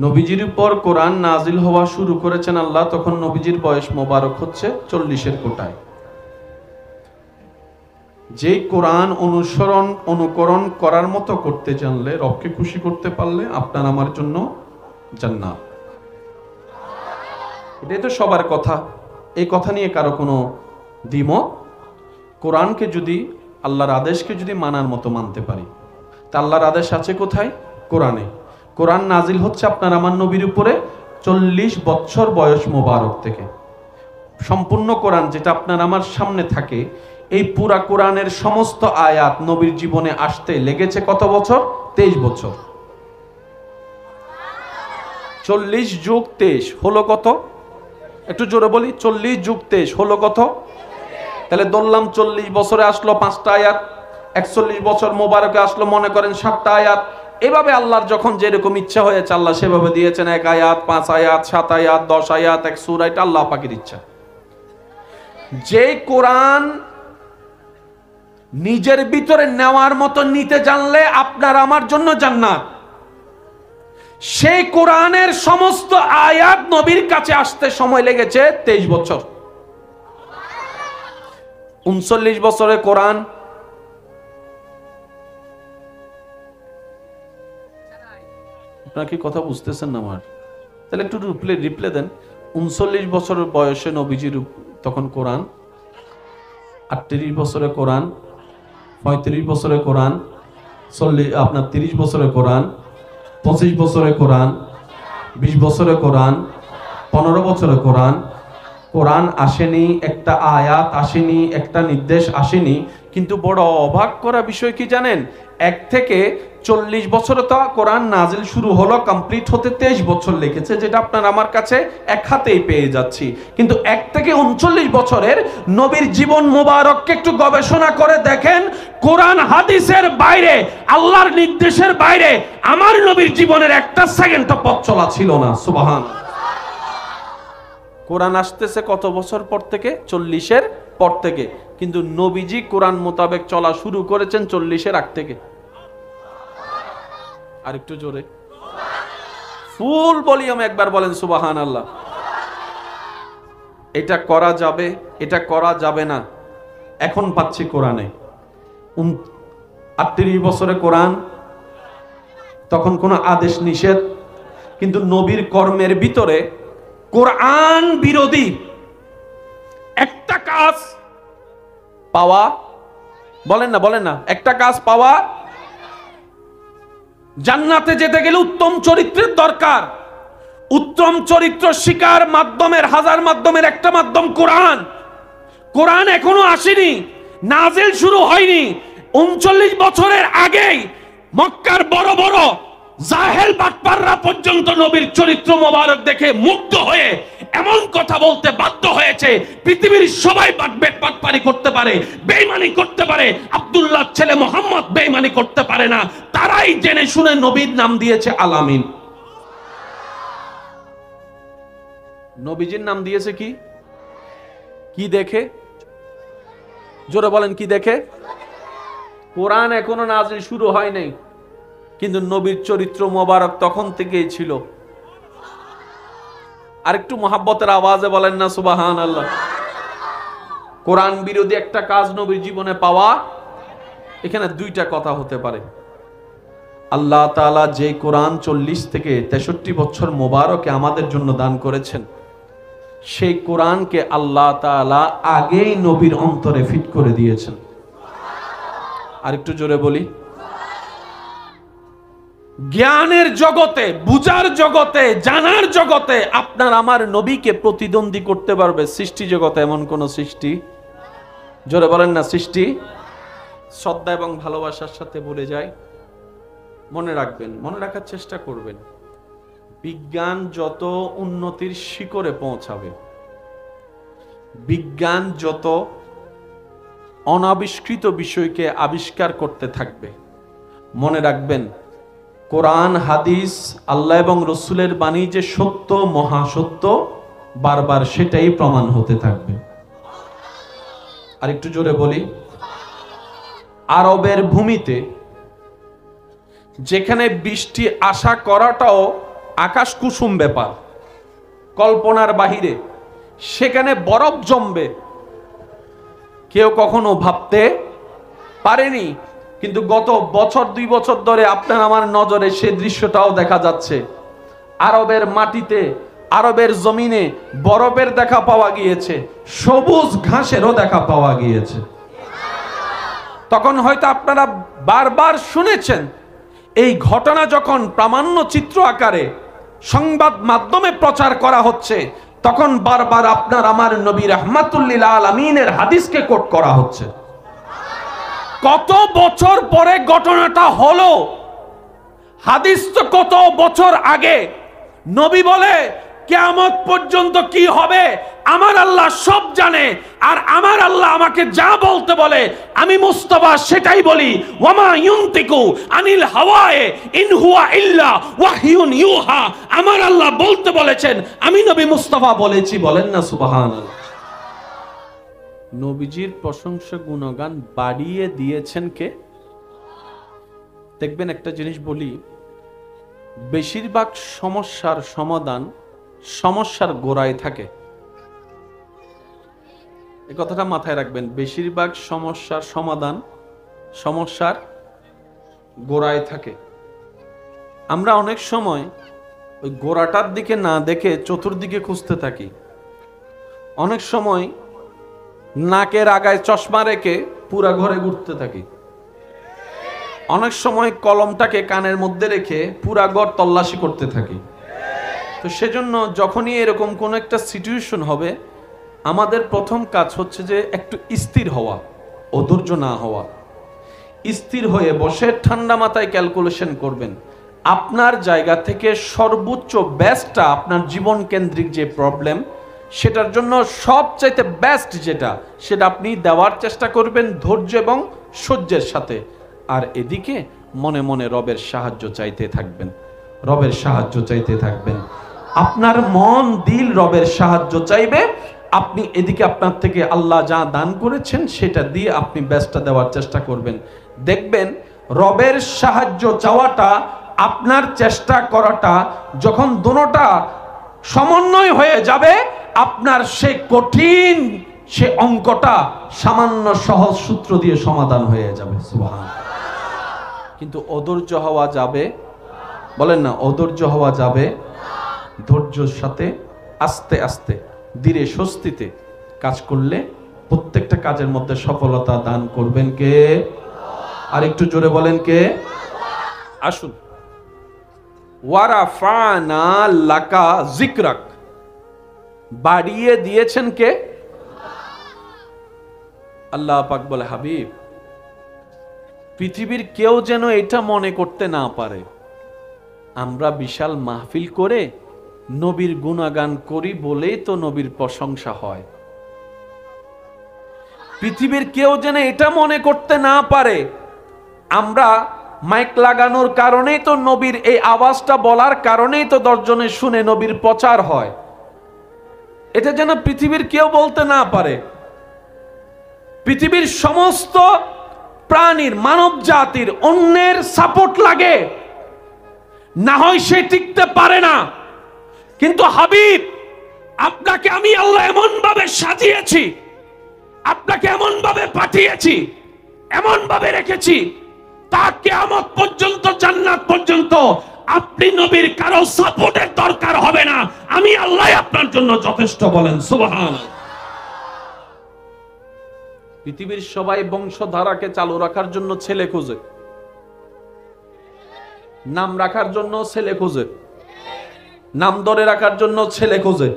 S1: নবীজির উপর কোরআন নাজিল হওয়া শুরু করেছেন আল্লাহ, তখন নবীজির বয়স মোবারক হচ্ছে 40-এর কোটায়। যেই কোরআন অনুকরণ করার মতো করতে জানলে, রবকে খুশি করতে পারলে আপনার আমার জন্য জান্নাত। এটাই তো সবার কথা, এই কথা নিয়ে কারো কোনো দ্বিমত? কোরআনকে যদি, আল্লাহর আদেশকে যদি মানার মতো মানতে পারি, তা আল্লাহর আদেশ আছে কোথায়? কোরআনে। কোরআন নাজিল হচ্ছে আপনার আমার নবীর উপরে 40 বছর বয়স মোবারক থেকে। সম্পূর্ণ কোরআন যেটা আপনার আমার সামনে থাকে, এই পুরা কোরআনের সমস্ত আয়াত নবীর জীবনে আসতে লেগেছে কত বছর? 23 বছর। 40 যোগ 23 হলো কত? একটু জোরে বলি, 40 যোগ 23 হলো কত? তাহলে ধরলাম 40 বছরে আসলো 5টা আয়াত, 41 বছর মোবারকে আসলো মনে করেন 7টা আয়াত। এভাবে আল্লাহর যখন যেরকম ইচ্ছা হয়েছে আল্লাহ সেভাবে দিয়েছেন। 1 আয়াত, 5 আয়াত, 7 আয়াত, 10 আয়াত, এক সূরা, এটা আল্লাহ পাকের ইচ্ছা। যে কোরআন নিজের ভিতরে নেওয়ার মতো নিতে জানলে আপনার আমার জন্য জান্নাত, সেই কোরআনের সমস্ত আয়াত নবীর কাছে আসতে সময় লেগেছে 23 বছর। 39 বছরে কোরআন, আপনারা কি কথা বুঝতেছেন না আমার? তাহলে একটু রিপ্লে দেন। 39 বছরের বয়সে নবীজির তখন কোরআন, 38 বছরে কোরআন, 35 বছরে কোরআন, 30 বছরে কোরআন, 25 বছরে কোরআন, 20 বছরে কোরআন, 15 বছরে কোরআন আসেনি, একটা আয়াত আসেনি, একটা নির্দেশ আসেনি। কিন্তু বড় অবাক করা বিষয় কি জানেন, 1 থেকে 40 বছরে তো কোরআন নাজিল শুরু হলো, কমপ্লিট হতে 23 বছর লেগেছে, যেটা আপনার আমার কাছে এক হাতেই পেয়ে যাচ্ছি। কিন্তু 1 থেকে 39 বছরের নবীর জীবন মোবারককে একটু গবেষণা করে দেখেন, কোরআন হাদিসের বাইরে, আল্লাহর নির্দেশের বাইরে আমার নবীর জীবনের একটা সেকেন্ডও পথ চলা ছিল না। সুবহানাল্লাহ। কোরআন আসতেছে কত বছর পর থেকে? 40-এর পর থেকে। কিন্তু নবীজি কোরআন মোতাবেক চলা শুরু করেছেন 40-এর আগ থেকে। আর একটু জোরে, ফুল ভলিউম একবার বলেন সুবহানাল্লাহ। এটা করা যাবে, এটা করা যাবে না, এখন পাচ্ছি কোরআনে। 38 বছরে কোরআন, তখন কোনো আদেশ নিষেধ, কিন্তু নবীর কর্মের ভিতরে কোরআন বিরোধী একটা কাজ পাওয়া, বলেন না, একটা কাজ পাওয়া। জান্নাতে যেতে গেলে উত্তম চরিত্রের দরকার। উত্তম চরিত্র শিকার মাধ্যমের, হাজার মাধ্যমের একটা মাধ্যম কোরআন। কোরআন এখনো আসেনি, নাজিল শুরু হয়নি। 39 বছরের আগেই মক্কার বড় বড় জাহেল বাটপাররা পর্যন্ত নবীর চরিত্র মোবারক দেখে মুগ্ধ হয়ে এমন কথা বলতে বাধ্য হয়েছে, পৃথিবীর সবাই বাটপারি করতে পারে, বেঈমানি করতে পারে, আব্দুল্লাহ ছেলে মোহাম্মদ বেঈমানি করতে পারে না। তারাই জেনে শুনে নবীর নাম দিয়েছে আলামিন। নবীজির নাম দিয়েছে কি? কি দেখে? জোরে বলেন, কি দেখে? কোরআন এখনো নাজিল শুরু হয় নাই, কিন্তু নবীর চরিত্র মোবারক তখন থেকেই ছিল। আর একটু মহাব্বতের আওয়াজে বলেন না সুবহানাল্লাহ। কোরআন বিরোধী একটা কাজ নবীর জীবনে পাওয়া, এখানে দুইটা কথা হতে পারে। আল্লাহ তাআলা যে কোরআন 40 থেকে 63 বছর মোবারকে আমাদের জন্য দান করেছেন, সেই কোরআনকে আল্লাহ তাআলা আগেই নবীর অন্তরে ফিট করে দিয়েছেন। আর একটু জোরে বলি, জ্ঞানের জগতে, বুঝার জগতে, জানার জগতে আপনার আমার নবীকে প্রতিদ্বন্দ্বী করতে পারবে সৃষ্টি জগতে এমন কোন সৃষ্টি? জোরে বলেন না, সৃষ্টি। শ্রদ্ধা এবং ভালোবাসার সাথে বলে যায়, মনে রাখবেন, মনে রাখার চেষ্টা করবেন, বিজ্ঞান যত উন্নতির শিখরে পৌঁছাবে, বিজ্ঞান যত অনাবিষ্কৃত বিষয়কে আবিষ্কার করতে থাকবে, মনে রাখবেন কোরআন হাদিস আল্লাহ এবং রসুলের বাণী যে সত্য, মহাসত্য, বারবার সেটাই প্রমাণ হতে থাকবে। আর একটু জোরে বলি, আরবের ভূমিতে যেখানে বৃষ্টি আশা করাটাও আকাশ কুসুম ব্যাপার, কল্পনার বাহিরে, সেখানে বরফ জমবে কেউ কখনো ভাবতে পারেনি। কিন্তু গত বছর 2 বছর ধরে আপনার আমার নজরে সে দৃশ্যটাও দেখা যাচ্ছে। আরবের মাটিতে, আরবের জমিনে বরফের দেখা পাওয়া গিয়েছে, সবুজ ঘাসেরও দেখা পাওয়া গিয়েছে। তখন হয়তো আপনারা বারবার শুনেছেন, এই ঘটনা যখন প্রামাণ্য চিত্র আকারে সংবাদ মাধ্যমে প্রচার করা হচ্ছে, তখন বারবার আপনার আমার নবী রাহমাতুল লিল আলামিনের হাদিসকে কোট করা হচ্ছে। কত বছর পরে ঘটনাটা হলো, হাদিস তো কত বছর আগে। নবী বলে কিয়ামত পর্যন্ত কি হবে আমার আল্লাহ সব জানে, আর আমার আল্লাহ আমাকে যা বলতে বলে আমি মুস্তাফা সেটাই বলি। ওয়ামা ইউনতিকু আনিল হাওয়ায়ে ইন হুয়া ইল্লা ওয়াহয়ুন ইউহা। আমার আল্লাহ বলতে বলেছেন, আমি নবী মুস্তাফা বলেছি। বলেন না সুবহানাল্লাহ। নবীজির প্রশংসা গুণগান বাড়িয়ে দিয়েছেন কে? দেখবেন একটা জিনিস বলি, বেশিরভাগ সমস্যার সমাধান সমস্যার গোড়ায় থাকে। এই কথাটা মাথায় রাখবেন, বেশিরভাগ সমস্যার সমাধান সমস্যার গোড়ায় থাকে। আমরা অনেক সময় ওই গোড়াটার দিকে না দেখে চতুর্দিকে খুঁজতে থাকি। অনেক সময় নাকের আগায় চশমা রেখে পুরা ঘরে ঘুরতে থাকি। অনেক সময় কলমটাকে কানের মধ্যে রেখে পুরা ঘর তল্লাশি করতে থাকি। তো সেজন্য যখনই এরকম কোন একটা সিচুয়েশন হবে, আমাদের প্রথম কাজ হচ্ছে যে একটু স্থির হওয়া, অধৈর্য না হওয়া। স্থির হয়ে বসে ঠান্ডা মাথায় ক্যালকুলেশন করবেন আপনার জায়গা থেকে সর্বোচ্চ বেস্টটা, আপনার জীবন কেন্দ্রিক যে প্রবলেম সেটার জন্য সবচাইতে বেস্ট যেটা, সেটা আপনি দেওয়ার চেষ্টা করবেন ধৈর্য এবং সহ্যের সাথে। আর এদিকে মনে মনে রবের সাহায্য চাইতে থাকবেন, রবের সাহায্য চাইতে থাকবেন। আপনার মন দিল রবের সাহায্য চাইবে, আপনি এদিকে আপনার থেকে আল্লাহ যা দান করেছেন সেটা দিয়ে আপনি বেস্টটা দেওয়ার চেষ্টা করবেন। দেখবেন রবের সাহায্য চাওয়াটা, আপনার চেষ্টা করাটা যখন দুটোটা সমন্বয় হয়ে যাবে, আপনার সে কঠিন সে অঙ্কটা সামান্য সহজ সূত্র দিয়ে সমাধান হয়ে যাবে। সুবহানাল্লাহ। কিন্তু অধৈর্য হওয়া যাবে, বলেন না, অধৈর্য হওয়া যাবে। ধৈর্যের সাথে আস্তে আস্তে ধীরে স্বস্তিতে কাজ করলে প্রত্যেকটা কাজের মধ্যে সফলতা দান করবেন কে? আর একটু জোরে বলেন কে? আসুন, ওয়ারাফানা লাকা যিকরাক, বাড়িয়ে দিয়েছেন কে? আল্লাহ পাক বলে, হাবিব পৃথিবীর কেউ যেন এটা মনে করতে না পারে আমরা বিশাল মাহফিল করে নবীর গুণগান করি বলেই তো নবীর প্রশংসা হয়। পৃথিবীর কেউ যেন এটা মনে করতে না পারে আমরা মাইক লাগানোর কারণেই তো নবীর এই আওয়াজটা বলার কারণেই তো 10 জনে শুনে নবীর প্রচার হয়, এটা যেন পৃথিবীর কেউ বলতে না পারে। পৃথিবীর সমস্ত প্রাণীর, মানব জাতির অন্যের সাপোর্ট লাগে, না হয় সে টিকতে পারে না। কিন্তু হাবিব, আপনাকে আমি আল্লাহ এমন ভাবে সাজিয়েছি, আপনাকে এমন ভাবে পাঠিয়েছি, এমন ভাবে রেখেছি, তা কিয়ামত পর্যন্ত, জান্নাত পর্যন্ত আপনি নবীর কারো সাপোর্টের দরকার হবে না, আমি আল্লাহ আপনার জন্য যথেষ্ট। বলেন সুবহানাল্লাহ। পৃথিবীর সবাই বংশধারাকে চালু রাখার জন্য ছেলে খোঁজে, নাম রাখার জন্য ছেলে খোঁজে, নাম ধরে রাখার জন্য ছেলে খোঁজে,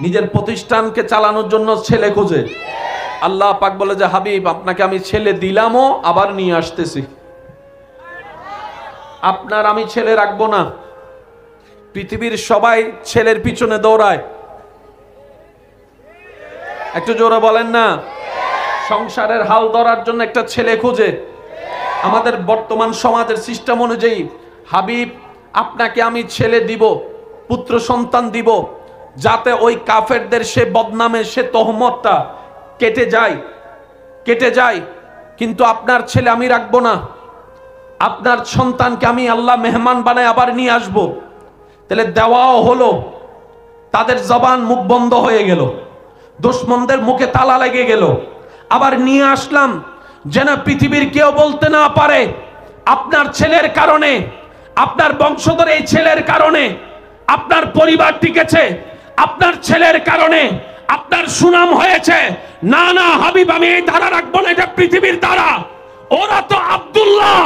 S1: নিজের প্রতিষ্ঠানকে চালানোর জন্য ছেলে খোঁজে। আল্লাহ পাক বলে যে হাবিব, আপনাকে আমি ছেলে দিলামও, আবার নিয়ে আসতেছি। আপনার আমি ছেলে রাখবো না। পৃথিবীর সবাই ছেলের পিছনে দৌড়ায়, একটু জোরে বলেন না। সংসারের হাল ধরার জন্য একটা ছেলে খোঁজে। আমাদের বর্তমান সমাজের সিস্টেম অনুযায়ী হাবিব, আপনাকে আমি ছেলে দিব, পুত্র সন্তান দিব, যাতে ওই কাফেরদের সে বদনামে সে তহমতটা কেটে যায়। কিন্তু আপনার ছেলে আমি রাখবো না, আপনার সন্তানকে আমি আল্লাহ মেহমান বানায় আবার নিয়ে আসব। তাহলে দেওয়াও হলো, তাদের জবান মুখ বন্ধ হয়ে গেল, দুশমনদের মুখে তালা লেগে গেল। আবার নিয়ে আসলাম যেন পৃথিবীর কেউ বলতে না পারে আপনার ছেলের কারণে, আপনার বংশধর এই ছেলের কারণে আপনার পরিবার টিকেছে, আপনার ছেলের কারণে আপনার সুনাম হয়েছে। না না হাবিব, আমি এই ধারা রাখবো না, এটা পৃথিবীর ধারা। ওরা তো আব্দুল্লাহ,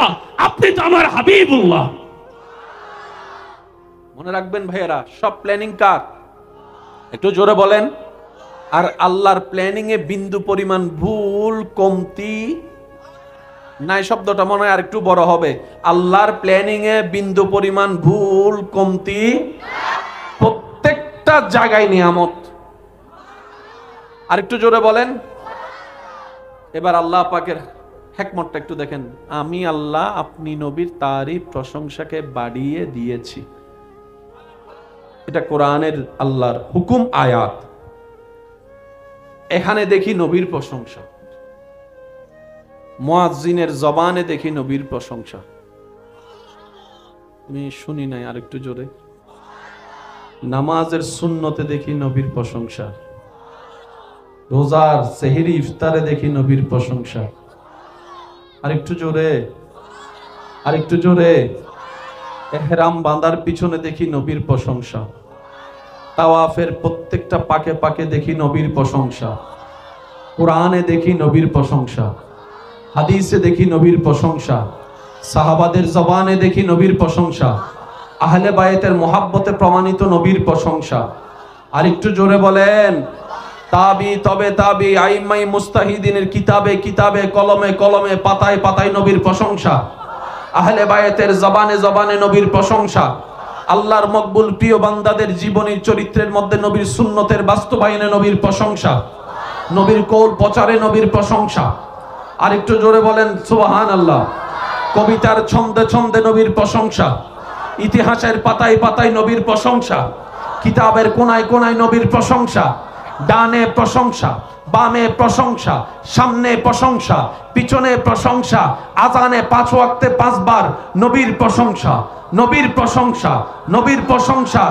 S1: আপনি তো আমার হাবিবুল্লাহ। মনে রাখবেন ভাইয়েরা, সব প্ল্যানিং কার? একটু জোরে বলেন। আর আল্লাহর প্ল্যানিং এ বিন্দু পরিমাণ ভুল কমতি নাই। শব্দটা মনে হয় আর একটু বড় হবে। আল্লাহর প্ল্যানিং এ বিন্দু পরিমাণ ভুল কমতি, প্রত্যেকটা জায়গায় নিয়ামত। আর একটু জোরে বলেন। এবার আল্লাহ পাকের হিকমতটা একটু দেখেন। আমি আল্লাহ আপনি নবীর তারিফ প্রশংসাকে বাড়িয়ে দিয়েছি। এটা কোরআনের আল্লাহর হুকুম আয়াত। এখানে দেখি নবীর প্রশংসা, মুয়াজ্জিনের জবানে দেখি নবীর প্রশংসা। আমি শুনি নাই, আরেকটু জোরে। নামাজের সুন্নতে দেখি নবীর প্রশংসা, রোজার সেহরি ইফতারে দেখি নবীর প্রশংসা। আরেকটু জোরে, আরেকটু জোরে। ইহরাম বাঁধার পিছনে দেখি নবীর প্রশংসা, তাওয়াফের প্রত্যেকটা পাকে পাকে দেখি নবীর প্রশংসা, কোরআনে দেখি নবীর প্রশংসা, হাদিসে দেখি নবীর প্রশংসা, সাহাবাদের জবানে দেখি নবীর প্রশংসা, আহলে বায়েতের মোহাব্বতে প্রমাণিত নবীর প্রশংসা। আর একটু জোরে বলেন, তাবি তবে তাবি আইম্মাই মুস্তাহিদিনের কিতাবে কিতাবে কলমে কলমে পাতায় পাতায় নবীর প্রশংসা। আহলে বায়েতের জবানে জবানে নবীর প্রশংসা। আল্লাহর মকবুল প্রিয় বান্দাদের জীবনীর চরিত্রের মধ্যে নবীর সুন্নতের বাস্তবায়নে নবীর প্রশংসা, নবীর কৌল প্রচারে নবীর প্রশংসা। আর একটু জোরে বলেন সুবহানাল্লাহ। কবিতার ছন্দে ছন্দে নবীর প্রশংসা, ইতিহাসের পাতায় পাতায় নবীর প্রশংসা, কিতাবের কোনায় কোনায় নবীর প্রশংসা। ডানে প্রশংসা, বামে প্রশংসা, সামনে প্রশংসা, পিছনে প্রশংসা, আজানে 5 ওয়াক্তে 5 বার নবীর প্রশংসা, নবীর প্রশংসা, নবীর প্রশংসা।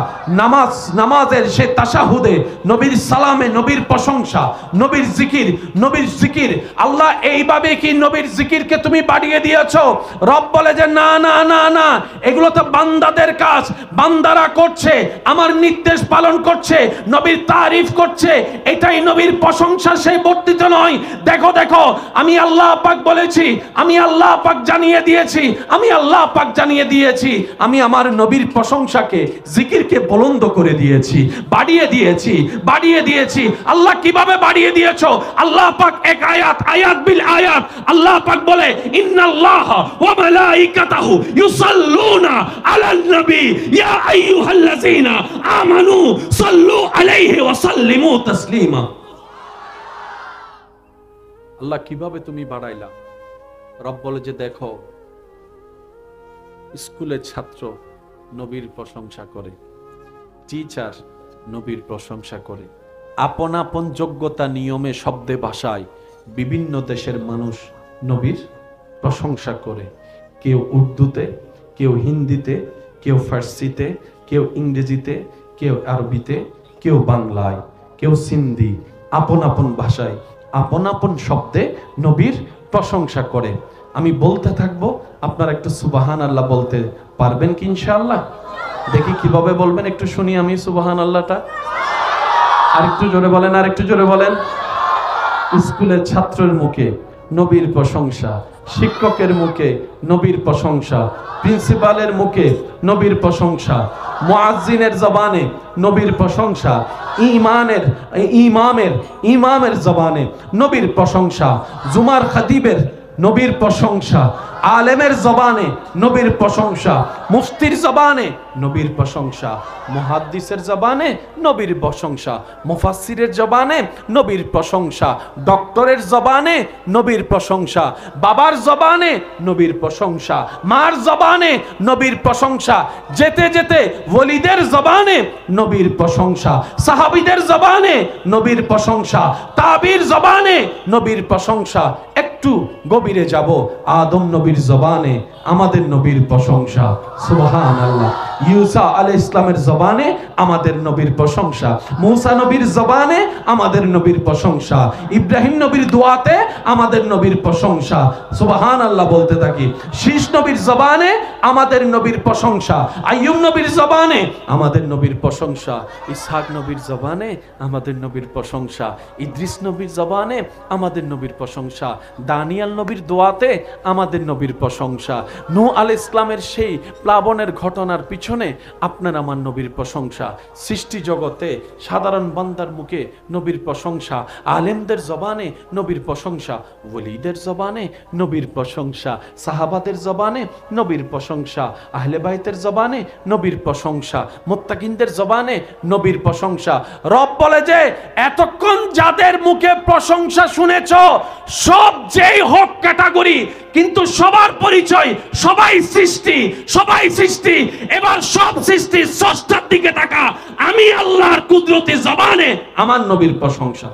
S1: নামাজের সে তাশাহুদে নবীর সালামে নবীর প্রশংসা, নবীর জিকির, নবীর জিকির। আল্লাহ এইভাবে কি নবীর জিকিরকে তুমি বাড়িয়ে দিয়েছো? রব বলে যে না না না না, এগুলো তো বান্দাদের কাজ, বান্দারা করছে, আমার নির্দেশ পালন করছে, নবীর তারিফ করছে, এটাই নবীর প্রশংসা, সেই বর্ধিত নয়। দেখো দেখো, আমি আল্লাহ পাক বলেছি, আমি আল্লাহ পাক জানিয়ে দিয়েছি, আমি আল্লাহ পাক জানিয়ে দিয়েছি, আমি আমার নবীর প্রশংসাকে জিকিরকে বুলন্দ করে দিয়েছি, বাড়িয়ে দিয়েছি, বাড়িয়ে দিয়েছি। আল্লাহ কিভাবে বাড়িয়ে দিয়েছো? আল্লাহ পাক এক আয়াত, আয়াত বিল আয়াত আল্লাহ পাক বলে ইন্নাল্লাহ ওয়া মালাইকাতাহু ইউসাল্লুনা আলান নবী ইয়া আইয়ুহাল্লাযীনা আমানু সাল্লু আলাইহি ওয়া সাল্লিমু তাসলিমা। আল্লাহ কিভাবে তুমি বাড়াইলা? রব বলে যে দেখো, স্কুলের ছাত্র নবীর প্রশংসা করে, টিচার নবীর প্রশংসা করে, আপন আপন যোগ্যতা নিয়মে শব্দে ভাষায় বিভিন্ন দেশের মানুষ নবীর প্রশংসা করে। কেউ উর্দুতে, কেউ হিন্দিতে, কেউ ফার্সিতে, কেউ ইংরেজিতে, কেউ আরবিতে, কেউ বাংলায়, কেউ সিন্ধি, আপন আপন ভাষায় আপন আপন শব্দে নবীর প্রশংসা করে। আমি বলতে থাকবো, আপনারা একটু সুবহান আল্লাহ বলতে পারবেন কি ইনশাআল্লাহ? দেখি কিভাবে বলবেন, একটু শুনি আমি সুবহান আল্লাহটা। আর একটু জোরে বলেন, আর একটু জোরে বলেন। স্কুলের ছাত্রের মুখে নবীর প্রশংসা, শিক্ষকের মুখে নবীর প্রশংসা, প্রিন্সিপালের মুখে নবীর প্রশংসা, মুয়াজ্জিনের জবানে নবীর প্রশংসা, ইমামের জবানে নবীর প্রশংসা, জুমার খতিবের নবীর প্রশংসা, আলেমের জবানে নবীর প্রশংসা, মুফতির জবানে নবীর প্রশংসা, মুহাদ্দিসের জবানে নবীর প্রশংসা, মুফাসসিরের জবানে নবীর প্রশংসা, ডক্টরের জবানে নবীর প্রশংসা, বাবার জবানে নবীর প্রশংসা, মার জবানে নবীর প্রশংসা, যেতে যেতে ওলিদের জবানে নবীর প্রশংসা, সাহাবীদের জবানে নবীর প্রশংসা, তাবির জবানে নবীর প্রশংসা। একটু গভীরে যাব, আদম নবীর জবানে আমাদের নবীর প্রশংসা, সুবহানাল্লাহ। ইউসা আলাইহিস সালামের জবানে আমাদের নবীর প্রশংসা, মুসা নবীর জবানে আমাদের নবীর প্রশংসা, ইব্রাহিম নবীর দোয়াতে আমাদের নবীর প্রশংসা, সুবহানাল্লাহ বলতে থাকি। শীষ নবীর জবানে আমাদের নবীর প্রশংসা, আইয়ুব নবীর জবানে আমাদের নবীর প্রশংসা, ইসহাক নবীর জবানে আমাদের নবীর প্রশংসা, ইদ্রিস নবীর জবানে আমাদের নবীর প্রশংসা, দানিয়াল নবীর দোয়াতে আমাদের নবীর প্রশংসা, নূহ আলাইহিস সালামের সেই প্লাবনের ঘটনার পিছনে আপনার আমার নবীর প্রশংসা, সৃষ্টি জগতে সাধারণ বান্দার মুখে নবীর প্রশংসা, আলেমদের জবানে নবীর প্রশংসা, ওলিদের জবানে নবীর প্রশংসা, সাহাবাদের জবানে নবীর প্রশংসা, আহলে বাইতের জবানে নবীর প্রশংসা, মুত্তাকিনদের জবানে নবীর প্রশংসা। রব বলে যে এতক্ষণ যাদের মুখে প্রশংসা শুনেছ, সব যেই হোক ক্যাটাগরি, কিন্তু সবার পরিচয়, সবাই সৃষ্টি, সবাই সৃষ্টি। এবার সব সৃষ্টি স্রষ্টার দিকে তাকা, আমি আল্লাহর কুদরতি জবানে আমার নবীর প্রশংসা।